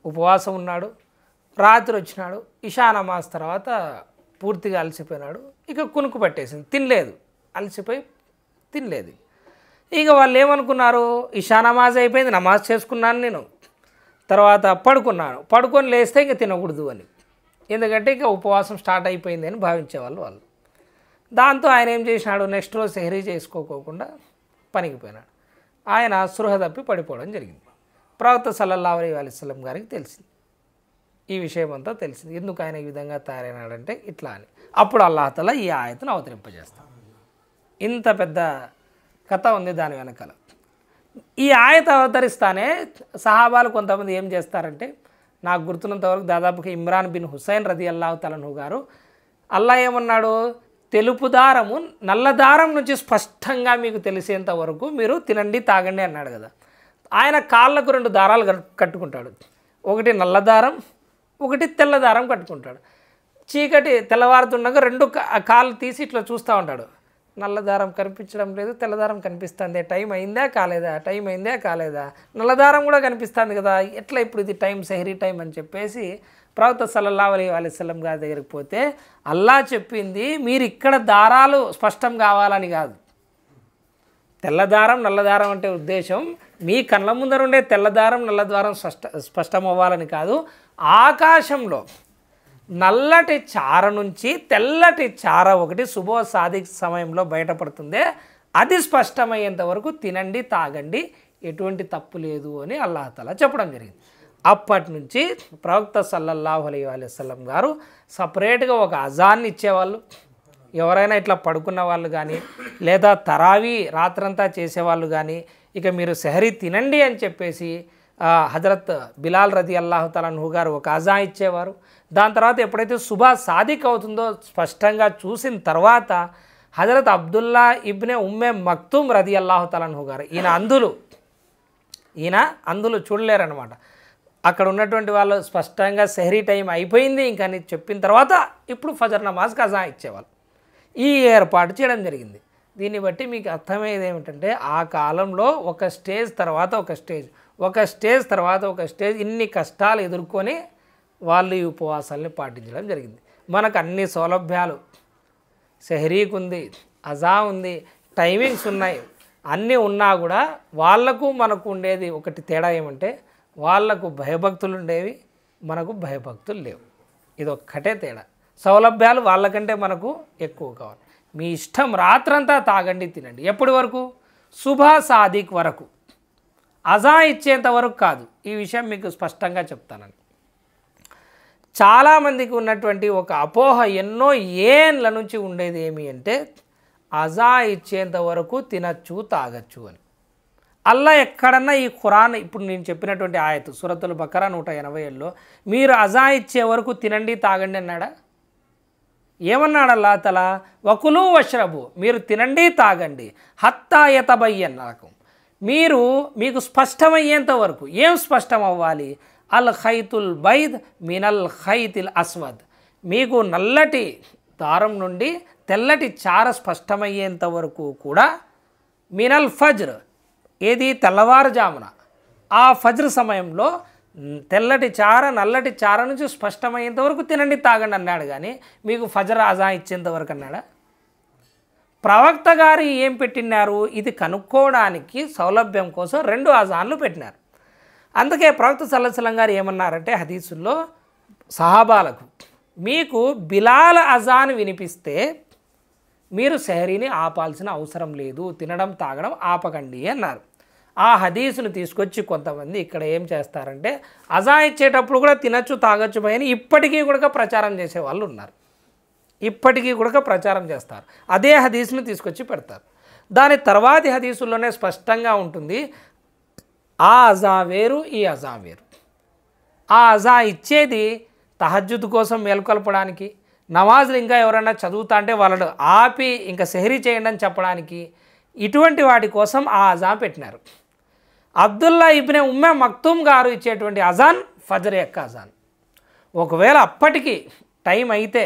ఉపవాసం ఉన్నాడు, రాత్రి వచ్చినాడు, ఇషా నమాజ్ తర్వాత పూర్తిగా అలసిపోయినాడు. ఇక కునుకు పట్టేసింది, తినలేదు, అలసిపోయి తినలేదు. ఇక వాళ్ళు ఏమనుకున్నారు, ఇషా నమాజ్ అయిపోయింది, నమాజ్ చేసుకున్నాను నేను, తర్వాత పడుకొని లేస్తే ఇంక తినకూడదు అని. ఎందుకంటే ఇక ఉపవాసం స్టార్ట్ అయిపోయింది అని భావించేవాళ్ళు వాళ్ళు. దాంతో ఆయన ఏం చేసినాడు, నెక్స్ట్ రోజు సెహరీ చేసుకోకుండా పనికి పోయినాడు. ఆయన స్పృహ తప్పి పడిపోవడం జరిగింది. ప్రవక్త సల్లల్లాహు అలైహి వసల్లం గారికి తెలిసింది, ఈ విషయం అంతా తెలిసింది. ఎందుకు ఆయన ఈ విధంగా తయారైనాడంటే ఇట్లా అని. అప్పుడు అల్లాహ్ తఆలా ఈ ఆయతను అవతరింపజేస్తాం. ఇంత పెద్ద కథ ఉంది దాని వెనకాల. ఈ ఆయత అవతరిస్తానే సహాబాలు కొంతమంది ఏం చేస్తారంటే, నాకు గుర్తున్నంత వరకు దాదాపుగా ఇమ్రాన్ బిన్ హుసైన్ రదియల్లాహు తఆలా అన్హు గారు, అల్లా ఏమన్నాడు, తెలుపు దారము నల్ల దారం నుంచి స్పష్టంగా మీకు తెలిసేంత వరకు మీరు తినండి తాగండి అన్నాడు కదా. ఆయన కాళ్ళకు 2 దారాలు కట్టుకుంటాడు, ఒకటి నల్ల దారం, ఒకటి తెల్ల దారం కట్టుకుంటాడు. చీకటి తెల్లవారుతుండగా 2 కాళ్ళు తీసి ఇట్లా చూస్తూ ఉంటాడు. నల్ల దారం కనిపించడం లేదు, తెల్లదారం కనిపిస్తుంది, టైం అయిందా కాలేదా, నల్ల దారం కూడా కనిపిస్తుంది కదా, ఎట్లా ఇప్పుడు ఇది టైం, సెహరీ టైం అని చెప్పేసి ప్రవక్త సల్లల్లాహు అలైహి వసల్లం గారి దగ్గరికి పోతే అల్లాహ్ చెప్పింది, మీరు ఇక్కడ దారాలు స్పష్టం కావాలని కాదు. తెల్లదారం నల్లదారం అంటే ఉద్దేశం మీ కళ్ళ ముందర ఉండే తెల్లదారం నల్లదారం స్పష్టం అవ్వాలని కాదు. ఆకాశంలో నల్లటి చార నుంచి తెల్లటి చార ఒకటి శుభో సాదిక్ సమయంలో బయటపడుతుందే, అది స్పష్టమయ్యేంత వరకు తినండి తాగండి, ఎటువంటి తప్పు లేదు అని అల్లాహ్ తఆలా చెప్పడం జరిగింది. అప్పటి నుంచి ప్రవక్త సల్లల్లాహు అలైహి వసల్లం గారు సపరేట్గా ఒక అజాన్ని ఇచ్చేవాళ్ళు. ఎవరైనా ఇట్లా పడుకున్న వాళ్ళు కానీ, లేదా తరావీ రాత్రంతా చేసేవాళ్ళు కానీ, ఇక మీరు సెహరీ తినండి అని చెప్పేసి హజరత్ బిలాల్ రదియల్లాహు తఆలా అన్హు గారు ఒక అజా ఇచ్చేవారు. దాని తర్వాత ఎప్పుడైతే సుబహ సాదిక్ అవుతుందో స్పష్టంగా చూసిన తర్వాత హజరత్ అబ్దుల్లా ఇబ్నే ఉమ్మే మక్తూమ్ రదియల్లాహు తఆలా అన్హు గారు, ఈయన అందులు చూడలేరనమాట. అక్కడ ఉన్నటువంటి వాళ్ళు స్పష్టంగా సెహరీ టైం అయిపోయింది ఇంకా అని చెప్పిన తర్వాత ఇప్పుడు ఫజర్ నమాజ్కి అజా ఇచ్చేవాళ్ళు. ఈ ఏర్పాటు చేయడం జరిగింది. దీన్ని బట్టి మీకు అర్థమయ్యేది ఏమిటంటే ఆ కాలంలో ఒక స్టేజ్ తర్వాత ఒక స్టేజ్, ఒక స్టేజ్ తర్వాత ఒక స్టేజ్ ఇన్ని కష్టాలు ఎదుర్కొని వాళ్ళు ఈ ఉపవాసాలని పాటించడం జరిగింది. మనకు అన్ని సౌలభ్యాలు, సెహరీకి ఉంది, అజా ఉంది, టైమింగ్స్ ఉన్నాయి, అన్నీ ఉన్నా కూడా వాళ్లకు మనకు ఉండేది ఒకటి తేడా ఏమంటే వాళ్లకు భయభక్తులు ఉండేవి, మనకు భయభక్తులు లేవు. ఇది ఒక్కటే తేడా. సౌలభ్యాలు వాళ్ళకంటే మనకు ఎక్కువ కావాలి. మీ ఇష్టం రాత్రంతా తాగండి తినండి. ఎప్పటి వరకు? సుబహ సాదిక్ వరకు, అజా ఇచ్చేంత వరకు కాదు. ఈ విషయం మీకు స్పష్టంగా చెప్తానండి. చాలామందికి ఉన్నటువంటి ఒక అపోహ ఎన్నో ఏండ్ల నుంచి ఉండేది ఏమి అంటే అజా ఇచ్చేంత వరకు తినచ్చు తాగచ్చు అని. అల్లా ఎక్కడన్నా ఈ ఖురాన్ ఇప్పుడు నేను చెప్పినటువంటి ఆయతు సూరతుల్ బకరా 187లో మీరు అజా ఇచ్చే వరకు తినండి తాగండి అన్నాడా? ఏమన్నాడు అల్లాహ్ తఆలా? వకులు వష్రబు, మీరు తినండి తాగండి, హత్తా యతబయ్యన లకుం, మీకు స్పష్టమయ్యేంత వరకు. ఏం స్పష్టం అవ్వాలి? అల్ ఖైతుల్ బైద్ మినల్ ఖైతిల్ అస్వద్, మీకు నల్లటి దారం నుండి తెల్లటి చార స్పష్టమయ్యేంత వరకు కూడా మినల్ ఫజ్ర్, ఏది తెల్లవారుజామున ఆ ఫజ్ర్ సమయంలో తెల్లటి చార నల్లటి చార నుంచి స్పష్టమయ్యేంత వరకు తినండి తాగండి అన్నాడు. కానీ మీకు ఫజర్ అజా ఇచ్చేంత వరకు అన్నాడా? ప్రవక్త గారు ఏం పెట్టినారు? ఇది కనుక్కోవడానికి సౌలభ్యం కోసం 2 అజాన్లు పెట్టినారు. అందుకే ప్రవక్త సల్లల్లాహు అలైహి వసల్లం గారు ఏమన్నారంటే హదీసుల్లో సహాబాలకు, మీకు బిలాల్ అజాన్ వినిపిస్తే మీరు సెహరీని ఆపాల్సిన అవసరం లేదు, తినడం తాగడం ఆపకండి అన్నారు. ఆ హదీసును తీసుకొచ్చి కొంతమంది ఇక్కడ ఏం చేస్తారంటే అజా ఇచ్చేటప్పుడు కూడా తినచ్చు తాగొచ్చు భయని ఇప్పటికీ కూడా ప్రచారం చేసే వాళ్ళు ఉన్నారు. ఇప్పటికీ కూడా ప్రచారం చేస్తారు. అదే హదీసును తీసుకొచ్చి పెడతారు. దాని తర్వాతి హదీసుల్లోనే స్పష్టంగా ఉంటుంది ఆ అజా వేరు, ఈ అజా వేరు. ఆ అజా ఇచ్చేది తహజ్జుద్ కోసం మేల్కొల్పడానికి, నమాజులు ఇంకా ఎవరైనా చదువుతా అంటే వాళ్ళను ఆపి ఇంకా సెహరీ చేయండి అని చెప్పడానికి, ఇటువంటి వాటి కోసం ఆ అజా పెట్టినారు. అబ్దుల్లా ఇబ్నే ఉమ్మే మక్తూమ్ గారు ఇచ్చేటువంటి అజాన్ ఫజర్ యొక్క అజాన్. ఒకవేళ అప్పటికి టైం అయితే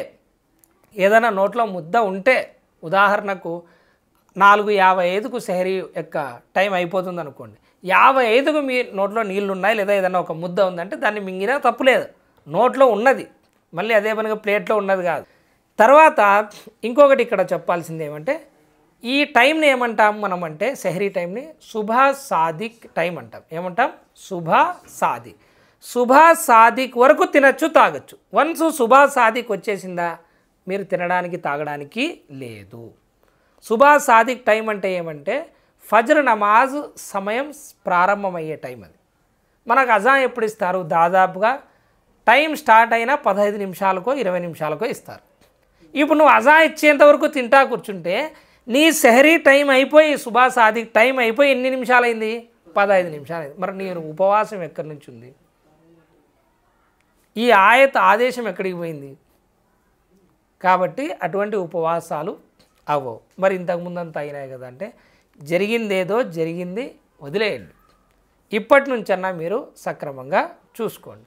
ఏదైనా నోట్లో ముద్ద ఉంటే, ఉదాహరణకు 4:55కు సెహరీ యొక్క టైం అయిపోతుంది అనుకోండి, 55కు మీ నోట్లో నీళ్ళు ఉన్నాయి లేదా ఏదైనా ఒక ముద్ద ఉందంటే దాన్ని మింగినా తప్పులేదు, నోట్లో ఉన్నది, మళ్ళీ అదే పనిగా ప్లేట్లో ఉన్నది కాదు. తర్వాత ఇంకొకటి ఇక్కడ చెప్పాల్సింది ఏమంటే ఈ టైంని ఏమంటాం మనం అంటే సెహరీ టైంని సుబహ సాదిక్ టైం అంటాం. ఏమంటాం? సుబహ సాదిక్. సుబహ సాదిక్ వరకు తినచ్చు తాగొచ్చు. వన్స్ సుబహ సాదిక్ వచ్చేసిందా మీరు తినడానికి తాగడానికి లేదు. సుబహ సాదిక్ టైం అంటే ఏమంటే ఫజ్ర్ నమాజ్ సమయం ప్రారంభమయ్యే టైం అది. మనకు అజా ఎప్పుడు ఇస్తారు? దాదాపుగా టైం స్టార్ట్ అయినా 15 నిమిషాలకో 20 నిమిషాలకో ఇస్తారు. ఇప్పుడు నువ్వు అజా ఇచ్చేంత వరకు తింటా కూర్చుంటే నీ సెహరీ టైం అయిపోయి సుబహ సాదిక్ టైం అయిపోయి ఎన్ని నిమిషాలు అయింది? 15 నిమిషాలు అయింది. మరి నీ ఉపవాసం ఎక్కడి నుంచి ఉంది? ఈ ఆయత్ ఆదేశం ఎక్కడికి పోయింది? కాబట్టి అటువంటి ఉపవాసాలు అవ్వవు. మరి ఇంతకుముందంతా అయినాయి కదా అంటే జరిగిందేదో జరిగింది, వదిలేయండి. ఇప్పటి నుంచన్నా మీరు సక్రమంగా చూసుకోండి.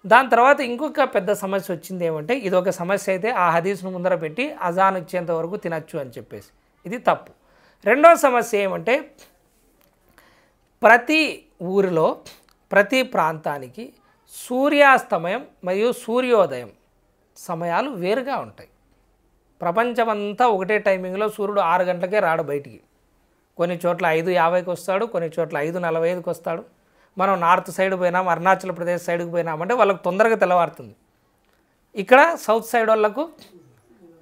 దాని తర్వాత ఇంకొక పెద్ద సమస్య వచ్చింది ఏమంటే, ఇది ఒక సమస్య అయితే ఆ హదీస్ను ముందర పెట్టి అజాన్ ఇచ్చేంత వరకు తినచ్చు అని చెప్పేసి, ఇది తప్పు. రెండో సమస్య ఏమంటే ప్రతి ఊరిలో ప్రతి ప్రాంతానికి సూర్యాస్తమయం మరియు సూర్యోదయం సమయాలు వేరుగా ఉంటాయి. ప్రపంచమంతా ఒకటే టైమింగ్లో సూర్యుడు 6 గంటలకే రాడు బయటికి. కొన్ని చోట్ల 5:50కి వస్తాడు, కొన్ని చోట్ల 5:45కి వస్తాడు. మనం నార్త్ సైడ్ పోయినాం, అరుణాచల్ ప్రదేశ్ సైడ్కి పోయినామంటే వాళ్ళకు తొందరగా తెల్లవారుతుంది. ఇక్కడ సౌత్ సైడ్ వాళ్ళకు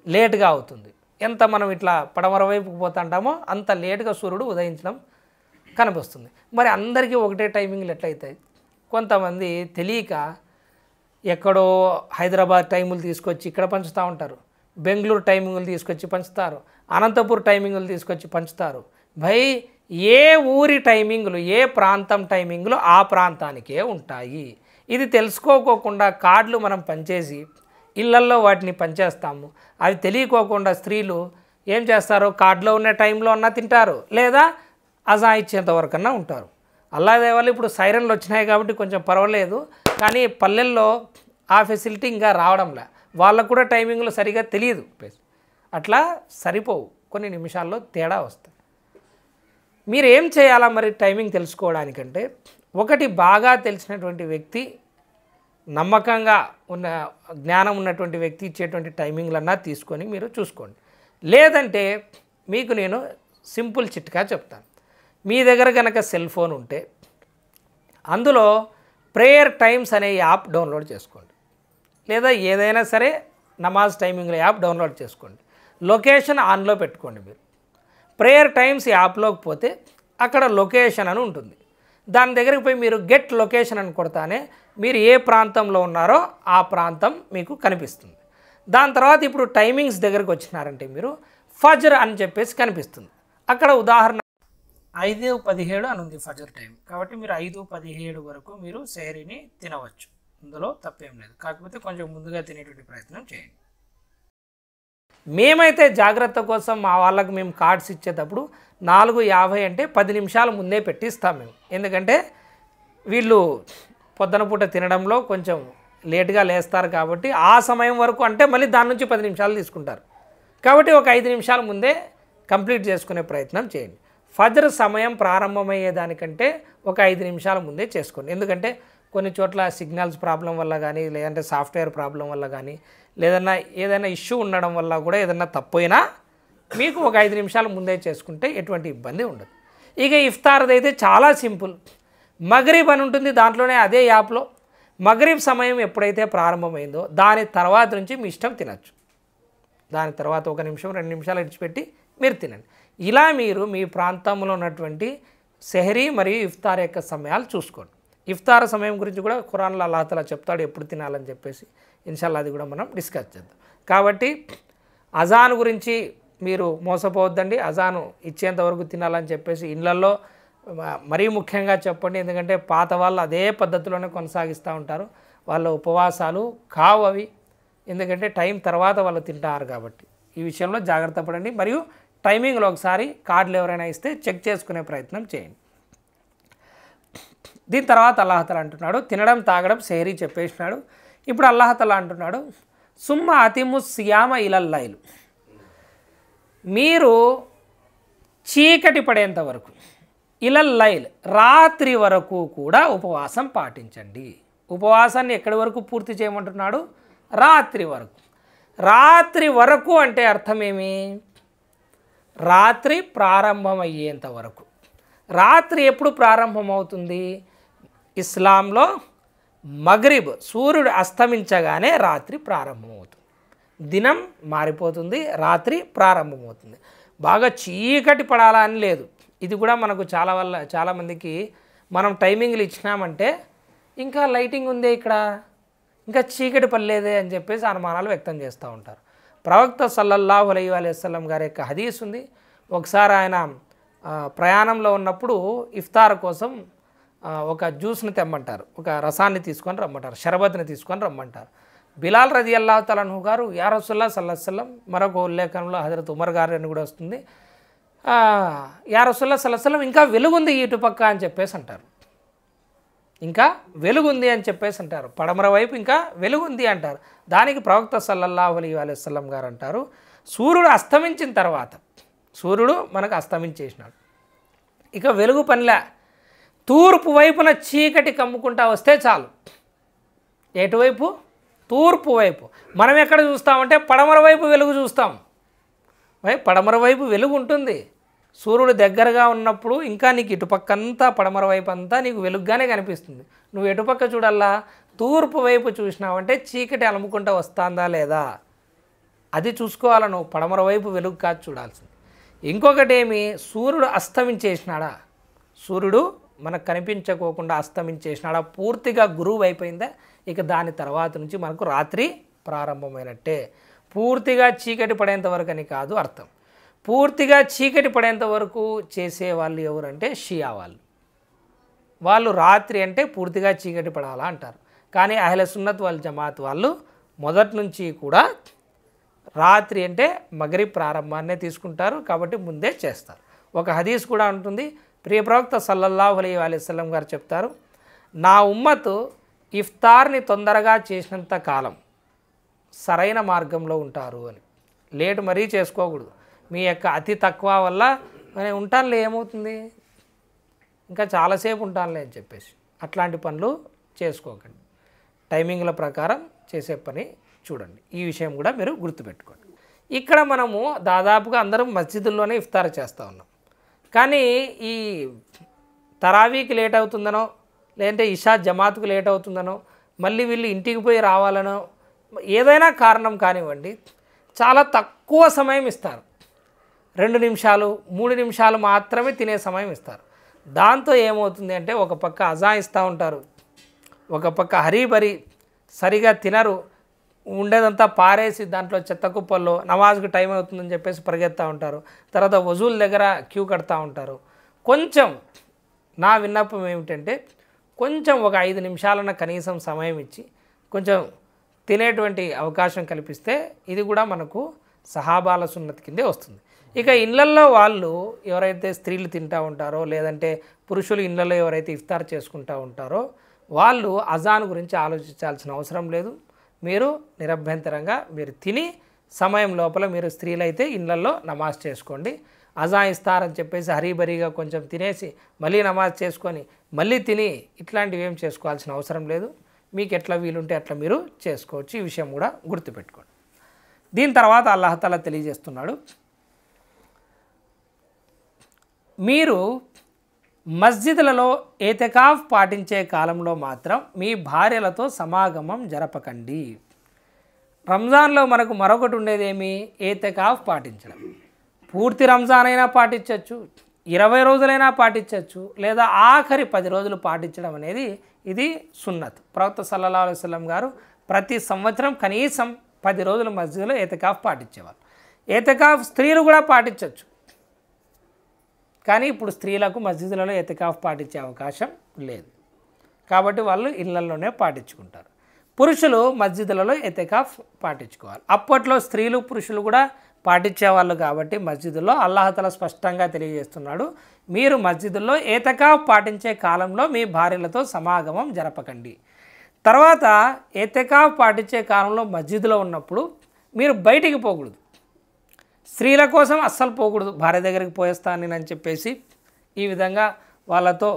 లేట్గా అవుతుంది. ఎంత మనం ఇట్లా పడమర వైపుకి పోతుంటామో అంత లేటుగా సూర్యుడు ఉదయించడం కనిపిస్తుంది. మరి అందరికీ ఒకటే టైమింగ్లు ఎట్లయితాయి? కొంతమంది తెలియక ఎక్కడో హైదరాబాద్ టైములు తీసుకొచ్చి ఇక్కడ పంచుతూ ఉంటారు, బెంగళూరు టైమింగులు తీసుకొచ్చి పంచుతారు, అనంతపూర్ టైమింగులు తీసుకొచ్చి పంచుతారు. భయ్ ఏ ఊరి టైమింగులు, ఏ ప్రాంతం టైమింగులు ఆ ప్రాంతానికే ఉంటాయి. ఇది తెలుసుకోకోకుండా కార్డులు మనం పనిచేసి ఇళ్లల్లో వాటిని పనిచేస్తాము. అవి తెలియకోకుండా స్త్రీలు ఏం చేస్తారు? కార్డులో ఉన్న టైంలో అన్నా తింటారు, లేదా అజా ఇచ్చేంత వరకన్నా ఉంటారు. అల్లా దేవాలి ఇప్పుడు సైరన్లు వచ్చినాయి కాబట్టి కొంచెం పర్వాలేదు. కానీ పల్లెల్లో ఆ ఫెసిలిటీ ఇంకా రావడంలే, వాళ్ళకు కూడా టైమింగ్లో సరిగా తెలియదు, అట్లా సరిపోవు, కొన్ని నిమిషాల్లో తేడా వస్తాయి. మీరు ఏం చేయాలా మరి టైమింగ్ తెలుసుకోవడానికంటే, ఒకటి బాగా తెలిసినటువంటి వ్యక్తి, నమ్మకంగా ఉన్న జ్ఞానం ఉన్నటువంటి వ్యక్తి ఇచ్చేటువంటి టైమింగ్లన్నా తీసుకొని మీరు చూసుకోండి. లేదంటే మీకు నేను సింపుల్ చిట్కా చెప్తాను. మీ దగ్గర కనుక సెల్ ఫోన్ ఉంటే అందులో ప్రేయర్ టైమ్స్ అనే యాప్ డౌన్లోడ్ చేసుకోండి, లేదా ఏదైనా సరే నమాజ్ టైమింగ్ల యాప్ డౌన్లోడ్ చేసుకోండి. లొకేషన్ ఆన్లో పెట్టుకోండి. మీరు ప్రేయర్ టైమ్స్ యాప్లోకి పోతే అక్కడ లొకేషన్ అని ఉంటుంది. దాని దగ్గరికి పోయి మీరు గెట్ లొకేషన్ అని కొడతానే మీరు ఏ ప్రాంతంలో ఉన్నారో ఆ ప్రాంతం మీకు కనిపిస్తుంది. దాని తర్వాత ఇప్పుడు టైమింగ్స్ దగ్గరికి వచ్చినారంటే మీరు ఫజర్ అని చెప్పేసి కనిపిస్తుంది. అక్కడ ఉదాహరణ 5:17 అని ఉంది ఫజర్ టైం, కాబట్టి మీరు 5:17 వరకు మీరు సెహరీని తినవచ్చు, ఇందులో తప్పేం లేదు. కాకపోతే కొంచెం ముందుగా తినేటువంటి ప్రయత్నం చేయండి. మేమైతే జాగ్రత్త కోసం మా వాళ్ళకు మేము కార్డ్స్ ఇచ్చేటప్పుడు 4:50 అంటే 10 నిమిషాల ముందే పెట్టిస్తాం మేము. ఎందుకంటే వీళ్ళు పొద్దున పూట తినడంలో కొంచెం లేట్గా లేస్తారు కాబట్టి ఆ సమయం వరకు అంటే మళ్ళీ దాని నుంచి 10 నిమిషాలు తీసుకుంటారు. కాబట్టి ఒక 5 నిమిషాల ముందే కంప్లీట్ చేసుకునే ప్రయత్నం చేయండి. ఫజర్ సమయం ప్రారంభమయ్యేదానికంటే ఒక 5 నిమిషాల ముందే చేసుకోండి. ఎందుకంటే కొన్ని చోట్ల సిగ్నల్స్ ప్రాబ్లం వల్ల కానీ, లేదంటే సాఫ్ట్వేర్ ప్రాబ్లం వల్ల కానీ, ఏదైనా ఇష్యూ ఉండడం వల్ల కూడా ఏదైనా తప్పైనా మీకు ఒక 5 నిమిషాల ముందే చేసుకుంటే ఎటువంటి ఇబ్బంది ఉండదు. ఇక ఇఫ్తార్ది అయితే చాలా సింపుల్. మగరిబ్ అని ఉంటుంది, దాంట్లోనే అదే యాప్లో మగరిబ్ సమయం ఎప్పుడైతే ప్రారంభమైందో దాని తర్వాత నుంచి మీ ఇష్టం తినచ్చు. దాని తర్వాత 1 నిమిషం 2 నిమిషాలు ఇడిచిపెట్టి మీరు తినండి. ఇలా మీరు మీ ప్రాంతంలో ఉన్నటువంటి సెహరీ మరియు ఇఫ్తార్ యొక్క సమయాలు చూసుకోండి. ఇఫ్తార్ సమయం గురించి కూడా ఖురాన్లో అల్లాహ్ తఆలా చెప్తాడు ఎప్పుడు తినాలని చెప్పేసి. ఇన్షాల్లా అది కూడా మనం డిస్కస్ చేద్దాం. కాబట్టి అజాన్ గురించి మీరు మోసపోవద్దండి. అజాను ఇచ్చేంత వరకు తినాలని చెప్పేసి ఇళ్లలో మరీ ముఖ్యంగా చెప్పండి. ఎందుకంటే పాత వాళ్ళు అదే పద్ధతిలోనే కొనసాగిస్తూ ఉంటారు. వాళ్ళ ఉపవాసాలు కావు అవి, ఎందుకంటే టైం తర్వాత వాళ్ళు తింటారు. కాబట్టి ఈ విషయంలో జాగ్రత్త పడండి. మరియు టైమింగ్లో ఒకసారి కార్డులు ఎవరైనా ఇస్తే చెక్ చేసుకునే ప్రయత్నం చేయండి. దీని తర్వాత అల్లాహ్ తఆలా అంటున్నాడు, తినడం తాగడం సెహరీ చెప్పేసినాడు. ఇప్పుడు అల్లాహ్ తఆలా అంటున్నాడు, సుమ్మ అతిము సియామ ఇలల్ లైల్, మీరు చీకటి పడేంత వరకు, ఇలల్ లైల్ రాత్రి వరకు కూడా ఉపవాసం పాటించండి. ఉపవాసాన్ని ఎక్కడి వరకు పూర్తి చేయమంటున్నాడు? రాత్రి వరకు. రాత్రి వరకు అంటే అర్థమేమి? రాత్రి ప్రారంభమయ్యేంత వరకు. రాత్రి ఎప్పుడు ప్రారంభమవుతుంది? ఇస్లాంలో మగ్రిబ్ సూర్యుడు అస్తమించగానే రాత్రి ప్రారంభమవుతుంది. దినం మారిపోతుంది, రాత్రి ప్రారంభమవుతుంది. బాగా చీకటి పడాలా అని లేదు. ఇది కూడా మనకు చాలామందికి మనం టైమింగ్లు ఇచ్చినామంటే ఇంకా లైటింగ్ ఉందే ఇక్కడ, ఇంకా చీకటి పడలేదే అని చెప్పేసి అనుమానాలు వ్యక్తం చేస్తూ ఉంటారు. ప్రవక్త సల్లల్లాహు అలైహి వసల్లం గారి యొక్క హదీస్ ఉంది. ఒకసారి ఆయన ప్రయాణంలో ఉన్నప్పుడు ఇఫ్తార్ కోసం ఒక జ్యూస్ని తెమ్మంటారు, ఒక రసాన్ని తీసుకొని రమ్మంటారు, షర్బత్ని తీసుకొని రమ్మంటారు. బిలాల్ రదియల్లాహు తఆలా అన్హు గారు యా రసూలుల్లాహ్ సల్లల్లాహు అలైహి వసల్లం, మరొక ఉల్లేఖనంలో హజరత్ ఉమర్ గారు అని కూడా వస్తుంది, యా రసూలుల్లాహ్ సల్లల్లాహు అలైహి వసల్లం ఇంకా వెలుగుంది ఇటుపక్క అని చెప్పేసి అంటారు. ఇంకా వెలుగుంది అని చెప్పేసి అంటారు, పడమర వైపు ఇంకా వెలుగుంది అంటారు. దానికి ప్రవక్త సల్లల్లాహు అలైహి వసల్లం గారు అంటారు, సూర్యుడు అస్తమించిన తర్వాత, సూర్యుడు మనకు అస్తమించేసినాడు, ఇక వెలుగు పనిలే, తూర్పు వైపున చీకటి కమ్ముకుంటా వస్తే చాలు. ఎటువైపు? తూర్పు వైపు. మనం ఎక్కడ చూస్తామంటే పడమర వైపు వెలుగు చూస్తాం. పడమర వైపు వెలుగు ఉంటుంది. సూర్యుడు దగ్గరగా ఉన్నప్పుడు ఇంకా నీకు ఇటుపక్కంతా పడమర వైపు అంతా నీకు వెలుగుగానే కనిపిస్తుంది. నువ్వు ఎటుపక్క చూడాలా? తూర్పు వైపు చూసినావంటే చీకటి అలుముకుంటా వస్తుందా లేదా అది చూసుకోవాలా. నువ్వు పడమర వైపు వెలుగు కాదు చూడాల్సింది. ఇంకొకటి ఏమి? సూర్యుడు అస్తమించేసినాడా? సూర్యుడు మనకు కనిపించకోకుండా అస్తమించేసినాడా? పూర్తిగా గురువు అయిపోయిందా? ఇక దాని తర్వాత నుంచి మనకు రాత్రి ప్రారంభమైనట్టే. పూర్తిగా చీకటి పడేంత వరకు అని కాదు అర్థం. పూర్తిగా చీకటి పడేంత వరకు చేసేవాళ్ళు ఎవరంటే షియా వాళ్ళు. వాళ్ళు రాత్రి అంటే పూర్తిగా చీకటి పడాలా అంటారు. కానీ అహ్లే సున్నత్ వల్ జమాత్ వాళ్ళు మొదటి నుంచి కూడా రాత్రి అంటే మగ్రిబ్ ప్రారంభాన్నే తీసుకుంటారు, కాబట్టి ముందే చేస్తారు. ఒక హదీస్ కూడా ఉంటుంది, ప్రియ ప్రవక్త సల్లల్లాహు అలైహి వసల్లం గారు చెప్తారు, నా ఉమ్మత్ ఇఫ్తార్ని తొందరగా చేసినంత కాలం సరైన మార్గంలో ఉంటారు అని. లేట్ మరీ చేసుకోకూడదు. మీ యొక్క అతి తక్కువ వల్ల నేను ఉంటానులే ఏమవుతుంది, ఇంకా చాలాసేపు ఉంటానులే అని చెప్పేసి అట్లాంటి పనులు చేసుకోకండి. టైమింగ్ల ప్రకారం చేసే పని చూడండి. ఈ విషయం కూడా మీరు గుర్తుపెట్టుకోండి. ఇక్కడ మనము దాదాపుగా అందరం మస్జిదుల్లోనే ఇఫ్తార్ చేస్తూ ఉన్నాం. కానీ ఈ తరావీకి లేట్ అవుతుందనో, లేదంటే ఇషా జమాత్కు లేట్ అవుతుందనో, మళ్ళీ వీళ్ళు ఇంటికి పోయి రావాలనో, ఏదైనా కారణం కానివ్వండి, చాలా తక్కువ సమయం ఇస్తారు. 2 నిమిషాలు 3 నిమిషాలు మాత్రమే తినే సమయం ఇస్తారు. దాంతో ఏమవుతుంది అంటే, ఒక పక్క అజాయిస్తూ ఉంటారు, ఒక పక్క హరీబరి సరిగా తినరు, ఉండేదంతా పారేసి దాంట్లో చెత్త కుప్పల్లో నమాజ్కి టైం అవుతుందని చెప్పేసి పరిగెత్తూ ఉంటారు. తర్వాత వజూల దగ్గర క్యూ కడతా ఉంటారు. కొంచెం నా విన్నపం ఏమిటంటే, కొంచెం ఒక 5 నిమిషాలన్న కనీసం సమయం ఇచ్చి కొంచెం తినేటువంటి అవకాశం కల్పిస్తే ఇది కూడా మనకు సహాబాల సున్నత్ కిందే వస్తుంది. ఇక ఇళ్ళల్లో వాళ్ళు ఎవరైతే స్త్రీలు తింటూ ఉంటారో, లేదంటే పురుషులు ఇళ్ళల్లో ఎవరైతే ఇఫ్తార్ చేసుకుంటూ ఉంటారో, వాళ్ళు అజాన్ గురించి ఆలోచించాల్సిన అవసరం లేదు. మీరు నిరభ్యంతరంగా మీరు తిని సమయం లోపల మీరు స్త్రీలైతే ఇళ్ళల్లో నమాజ్ చేసుకోండి. అజాన్ ఇస్తారని చెప్పేసి హరీబరీగా కొంచెం తినేసి మళ్ళీ నమాజ్ చేసుకొని మళ్ళీ తిని ఇట్లాంటివి ఏం చేసుకోవాల్సిన అవసరం లేదు. మీకు ఎట్లా వీలుంటే అట్లా మీరు చేసుకోవచ్చు. ఈ విషయం కూడా గుర్తుపెట్టుకోండి. దీని తర్వాత అల్లాహ్ తఆలా తెలియజేస్తున్నాడు, మీరు మస్జిద్లలో ఏతికాఫ్ పాటించే కాలంలో మాత్రం మీ భార్యలతో సమాగమం జరపకండి. రంజాన్లో మనకు మరొకటి ఉండేదేమి, ఏతికాఫ్ పాటించడం. పూర్తి రంజాన్ అయినా పాటించవచ్చు, 20 రోజులైనా పాటించవచ్చు, లేదా ఆఖరి 10 రోజులు పాటించడం అనేది ఇది సున్నత్. ప్రవక్త సల్లల్లాహు అలైహి వసల్లం గారు ప్రతి సంవత్సరం కనీసం 10 రోజులు మస్జిద్లో ఏతికాఫ్ పాటించేవారు. ఏతికాఫ్ స్త్రీలు కూడా పాటించవచ్చు, కానీ ఇప్పుడు స్త్రీలకు మస్జిద్లలో ఏతికాఫ్ పాటించే అవకాశం లేదు. కాబట్టి వాళ్ళు ఇళ్లలోనే పాటించుకుంటారు. పురుషులు మస్జిద్లలో ఏతికాఫ్ పాటించుకోవాలి. అప్పట్లో స్త్రీలు పురుషులు కూడా పాటించేవాళ్ళు కాబట్టి మస్జిద్లో అల్లాహ్ తఆలా స్పష్టంగా తెలియజేస్తున్నాడు, మీరు మస్జిద్లో ఏతికాఫ్ పాటించే కాలంలో మీ భార్యలతో సమాగమం జరపకండి. తర్వాత ఏతికాఫ్ పాటించే కాలంలో మస్జిద్లో ఉన్నప్పుడు మీరు బయటికి పోకూడదు. స్త్రీల కోసం అస్సలు పోకూడదు. భార్య దగ్గరికి పోయేస్తాను నేనని చెప్పేసి ఈ విధంగా వాళ్ళతో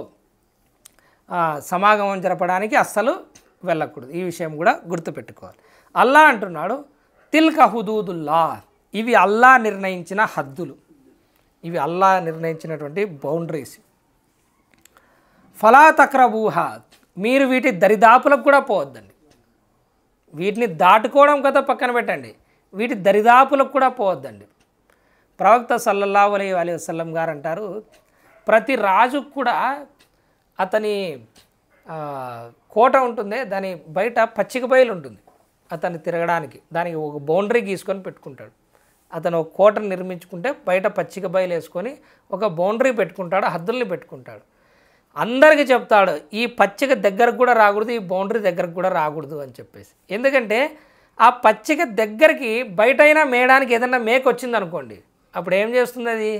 సమాగమం జరపడానికి అస్సలు వెళ్ళకూడదు. ఈ విషయం కూడా గుర్తుపెట్టుకోవాలి. అల్లా అంటున్నాడు, తిల్క హుదూదుల్లా, ఇవి అల్లా నిర్ణయించిన హద్దులు, ఇవి అల్లా నిర్ణయించినటువంటి బౌండరీస్. ఫలా తక్రబూహా, మీరు వీటి దరిదాపులకు కూడా పోవద్దండి. వీటిని దాటుకోవడం కదా పక్కన పెట్టండి, వీటి దరిదాపులకు కూడా పోవద్దండి. ప్రవక్త సల్లల్లాహు అలైహి వసల్లం గారు అంటారు, ప్రతి రాజుకు కూడా అతని కోట ఉంటుంది, దాని బయట పచ్చిక బయలు ఉంటుంది అతన్ని తిరగడానికి. దానికి ఒక బౌండరీ గీసుకొని పెట్టుకుంటాడు. అతను ఒక కోటను నిర్మించుకుంటే బయట పచ్చిక బయలు వేసుకొని ఒక బౌండరీ పెట్టుకుంటాడు, హద్దుల్ని పెట్టుకుంటాడు. అందరికీ చెప్తాడు, ఈ పచ్చిక దగ్గరకు కూడా రాకూడదు, ఈ బౌండరీ దగ్గరకు కూడా రాకూడదు అని చెప్పేసి. ఎందుకంటే ఆ పచ్చిక దగ్గరికి బయటైనా మేయడానికి ఏదైనా మేక వచ్చింది అనుకోండి, అప్పుడు ఏం చేస్తుంది, అది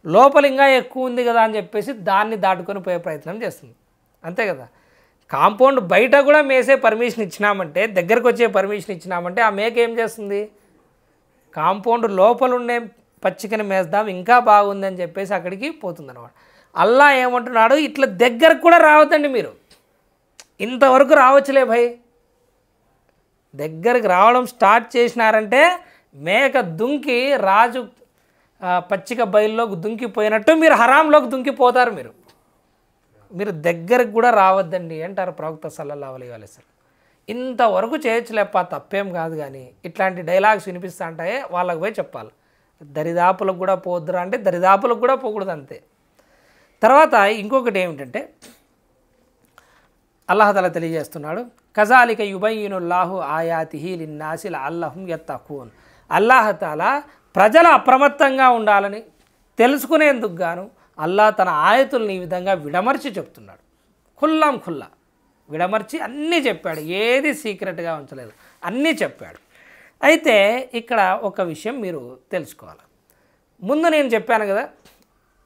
లోపల ఇంకా ఎక్కువ ఉంది కదా అని చెప్పేసి దాన్ని దాటుకొని పోయే ప్రయత్నం చేస్తుంది. అంతే కదా. కాంపౌండ్ బయట కూడా మేసే పర్మిషన్ ఇచ్చినామంటే, దగ్గరకు వచ్చే పర్మిషన్ ఇచ్చినామంటే ఆ మేక ఏం చేస్తుంది, కాంపౌండ్ లోపల ఉండే పచ్చికని మేస్తాం ఇంకా బాగుంది అని చెప్పేసి అక్కడికి పోతుంది అనమాట. అల్లా ఏమంటున్నాడు, ఇట్లా దగ్గరకు కూడా రావద్దండి, మీరు ఇంతవరకు రావచ్చులే భయ్, దగ్గరికి రావడం స్టార్ట్ చేసినారంటే మేక దుంకి రాజు పచ్చిక బయల్లోకి దుంకిపోయినట్టు మీరు హరాంలోకి దుంకిపోతారు. మీరు దగ్గరకు కూడా రావద్దండి అంటారు ప్రవక్త సల్లల్లాహు అలైహి వసల్లం. ఇంతవరకు చేయొచ్చులేప్ప, తప్పేం కాదు, కానీ ఇట్లాంటి డైలాగ్స్ వినిపిస్తూ ఉంటాయే వాళ్ళకి పోయి చెప్పాలి, దరిదాపులకు కూడా పోద్దురా అంటే దరిదాపులకు కూడా పోకూడదు అంతే. తర్వాత ఇంకొకటి ఏమిటంటే, అల్లాహ్ తఆలా తెలియజేస్తున్నాడు, కజాలిక యుబయ్యినుల్లాహు ఆయాతిహి లిన్నాసి లఅల్లహుం యత్తఖూన్. అల్లాహ్ తఆలా ప్రజలు అప్రమత్తంగా ఉండాలని తెలుసుకునేందుకు గాను అల్లాహ్ తన ఆయతుల్ని ఈ విధంగా విడమర్చి చెప్తున్నాడు. ఖుల్లా విడమర్చి అన్నీ చెప్పాడు, ఏది సీక్రెట్గా ఉంచలేదు, అన్నీ చెప్పాడు. అయితే ఇక్కడ ఒక విషయం మీరు తెలుసుకోవాలి. ముందు నేను చెప్పాను కదా,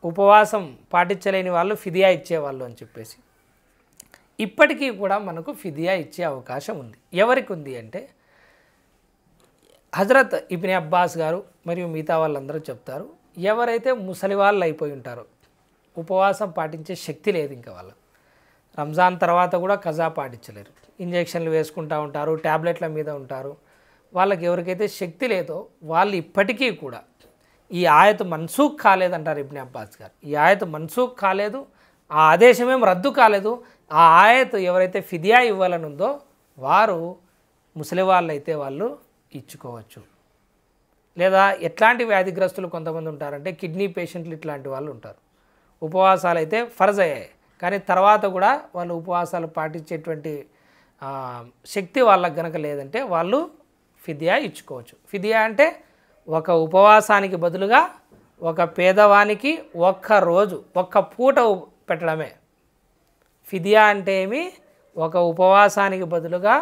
ఉపవాసం పాటించలేని వాళ్ళు ఫిదియా ఇచ్చేవాళ్ళు అని చెప్పేసి. ఇప్పటికీ కూడా మనకు ఫిదియా ఇచ్చే అవకాశం ఉంది. ఎవరికి ఉంది అంటే హజరత్ ఇబ్న్ అబ్బాస్ గారు మరియు మిగతా వాళ్ళందరూ చెప్తారు, ఎవరైతే ముసలి వాళ్ళు అయిపోయి ఉంటారో, ఉపవాసం పాటించే శక్తి లేదు ఇంకా వాళ్ళకు, రంజాన్ తర్వాత కూడా కజా పాటించలేరు, ఇంజెక్షన్లు వేసుకుంటూ ఉంటారు, ట్యాబ్లెట్ల మీద ఉంటారు, వాళ్ళకి ఎవరికైతే శక్తి లేదో వాళ్ళు ఇప్పటికీ కూడా ఈ ఆయతు మన్సూఖ్ కాలేదంటారు ఇబ్న్ అబ్బాస్ గారు. ఈ ఆయతు మన్సూఖ్ కాలేదు, ఆ ఆదేశమేం రద్దు కాలేదు. ఆ ఆయతు ఎవరైతే ఫిదియా ఇవ్వాలని ఉందో వారు ముసలి వాళ్ళు అయితే వాళ్ళు ఇచ్చుకోవచ్చు. లేదా ఎట్లాంటి వ్యాధిగ్రస్తులు కొంతమంది ఉంటారంటే కిడ్నీ పేషెంట్లు ఇట్లాంటి వాళ్ళు ఉంటారు, ఉపవాసాలు అయితే ఫర్జ్ అయ్యాయి కానీ తర్వాత కూడా వాళ్ళు ఉపవాసాలు పాటించేటువంటి శక్తి వాళ్ళకి గనక లేదంటే వాళ్ళు ఫిదియా ఇచ్చుకోవచ్చు. ఫిదియా అంటే ఒక ఉపవాసానికి బదులుగా ఒక పేదవానికి ఒక్క రోజు ఒక్క పూట పెట్టడమే. ఫిదియా అంటే ఏమి, ఒక ఉపవాసానికి బదులుగా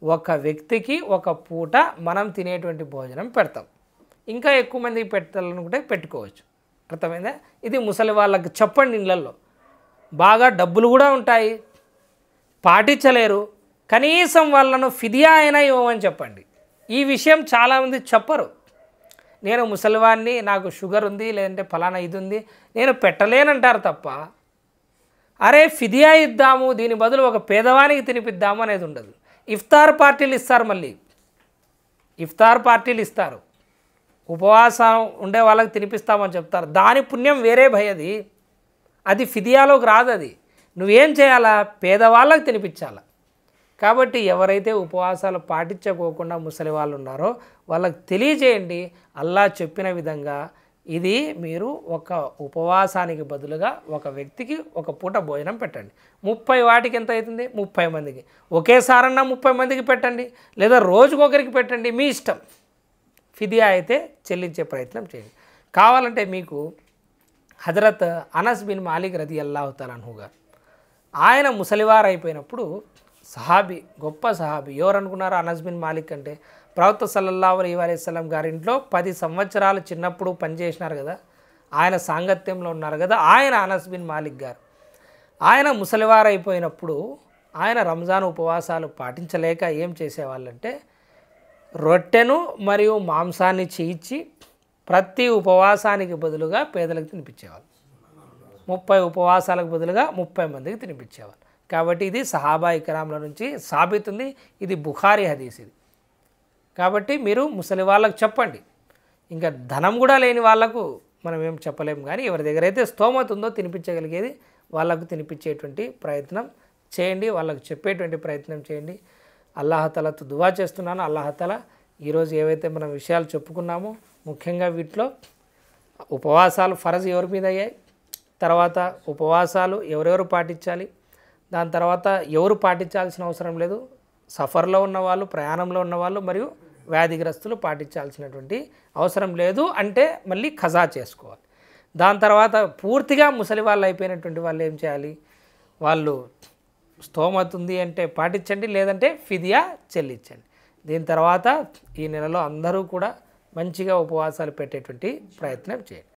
ఒక వ్యక్తికి ఒక పూట మనం తినేటువంటి భోజనం పెడతాం. ఇంకా ఎక్కువ మందికి పెట్టాలనుకుంటే పెట్టుకోవచ్చు. అర్థమైందా? ఇది ముసలి వాళ్ళకి చెప్పండి. ఇళ్ళల్లో బాగా డబ్బులు కూడా ఉంటాయి, పాటించలేరు, కనీసం వాళ్ళను ఫిదియా అయినా ఇవ్వమని చెప్పండి. ఈ విషయం చాలామంది చెప్పరు. నేను ముసలివాడిని, నాకు షుగర్ ఉంది, లేదంటే ఫలానా ఇది ఉంది, నేను పెట్టలేనంటారు తప్ప అరే ఫిదియా ఇద్దాము, దీని బదులు ఒక పేదవానికి తినిపిద్దాము అనేది ఉండదు. ఇఫ్తార్ పార్టీలు ఇస్తారు, మళ్ళీ ఇఫ్తార్ పార్టీలు ఇస్తారు, ఉపవాసం ఉండే వాళ్ళకి తినిపిస్తామని చెప్తారు. దాని పుణ్యం వేరే భయది, అది ఫిదియాలోకి రాదు. అది నువ్వేం చేయాలా, పేదవాళ్ళకి తినిపించాలా. కాబట్టి ఎవరైతే ఉపవాసాలు పాటించుకోకుండా ముసలి వాళ్ళు ఉన్నారో వాళ్ళకి తెలియజేయండి, అల్లా చెప్పిన విధంగా ఇది మీరు ఒక ఉపవాసానికి బదులుగా ఒక వ్యక్తికి ఒక పూట భోజనం పెట్టండి. 30 వాటికి ఎంత అవుతుంది? 30 మందికి. ఒకేసారన్నా 30 మందికి పెట్టండి, లేదా రోజుకొకరికి పెట్టండి, మీ ఇష్టం. ఫిదియా అయితే చెల్లించే ప్రయత్నం చేయండి. కావాలంటే మీకు హజరత్ అనస్ బిన్ మాలిక్ రదియల్లాహు తఆలా అన్హు గారు, ఆయన ముసలివారు అయిపోయినప్పుడు సహాబీ, గొప్ప సహాబీ. ఎవరు అనుకున్నారు అనస్ బిన్ మాలిక్ అంటే? ప్రవక్త సల్లల్లాహు అలైహి వసల్లం గారింట్లో 10 సంవత్సరాలు చిన్నప్పుడు పనిచేసినారు కదా, ఆయన సాంగత్యంలో ఉన్నారు కదా, ఆయన అనస్ బిన్ మాలిక్ గారు. ఆయన ముసలివారు అయిపోయినప్పుడు ఆయన రంజాన్ ఉపవాసాలు పాటించలేక ఏం చేసేవాళ్ళంటే రొట్టెను మరియు మాంసాన్ని చేయించి ప్రతి ఉపవాసానికి బదులుగా పేదలకు తినిపించేవాళ్ళు. 30 ఉపవాసాలకు బదులుగా 30 మందికి తినిపించేవాళ్ళు. కాబట్టి ఇది సహాబా ఇకరాంల నుంచి సాబితుంది, ఇది బుఖారీ హదీస్ ఇది. కాబట్టి మీరు ముసలి వాళ్ళకు చెప్పండి. ఇంకా ధనం కూడా లేని వాళ్ళకు మనం ఏం చెప్పలేము, కానీ ఎవరి దగ్గర అయితే స్తోమత ఉందో తినిపించగలిగేది వాళ్ళకు తినిపించేటువంటి ప్రయత్నం చేయండి, వాళ్ళకు చెప్పేటువంటి ప్రయత్నం చేయండి. అల్లాహ్ తఆలాతో దువా చేస్తున్నాను. అల్లాహ్ తఆలా ఈరోజు ఏవైతే మనం విషయాలు చెప్పుకున్నామో ముఖ్యంగా వీటిలో ఉపవాసాలు ఫరజ్ ఎవరి మీద అయ్యాయి, తర్వాత ఉపవాసాలు ఎవరెవరు పాటించాలి, దాని తర్వాత ఎవరు పాటించాల్సిన అవసరం లేదు, సఫర్లో ఉన్నవాళ్ళు, ప్రయాణంలో ఉన్నవాళ్ళు మరియు వ్యాధిగ్రస్తులు పాటించాల్సినటువంటి అవసరం లేదు అంటే మళ్ళీ ఖజా చేసుకోవాలి. దాని తర్వాత పూర్తిగా ముసలి వాళ్ళు అయిపోయినటువంటి వాళ్ళు ఏం చేయాలి, వాళ్ళు స్తోమత ఉంది అంటే పాటించండి, లేదంటే ఫిదియా చెల్లించండి. దీని తర్వాత ఈ నెలలో అందరూ కూడా మంచిగా ఉపవాసాలు పెట్టేటువంటి ప్రయత్నం చేయండి.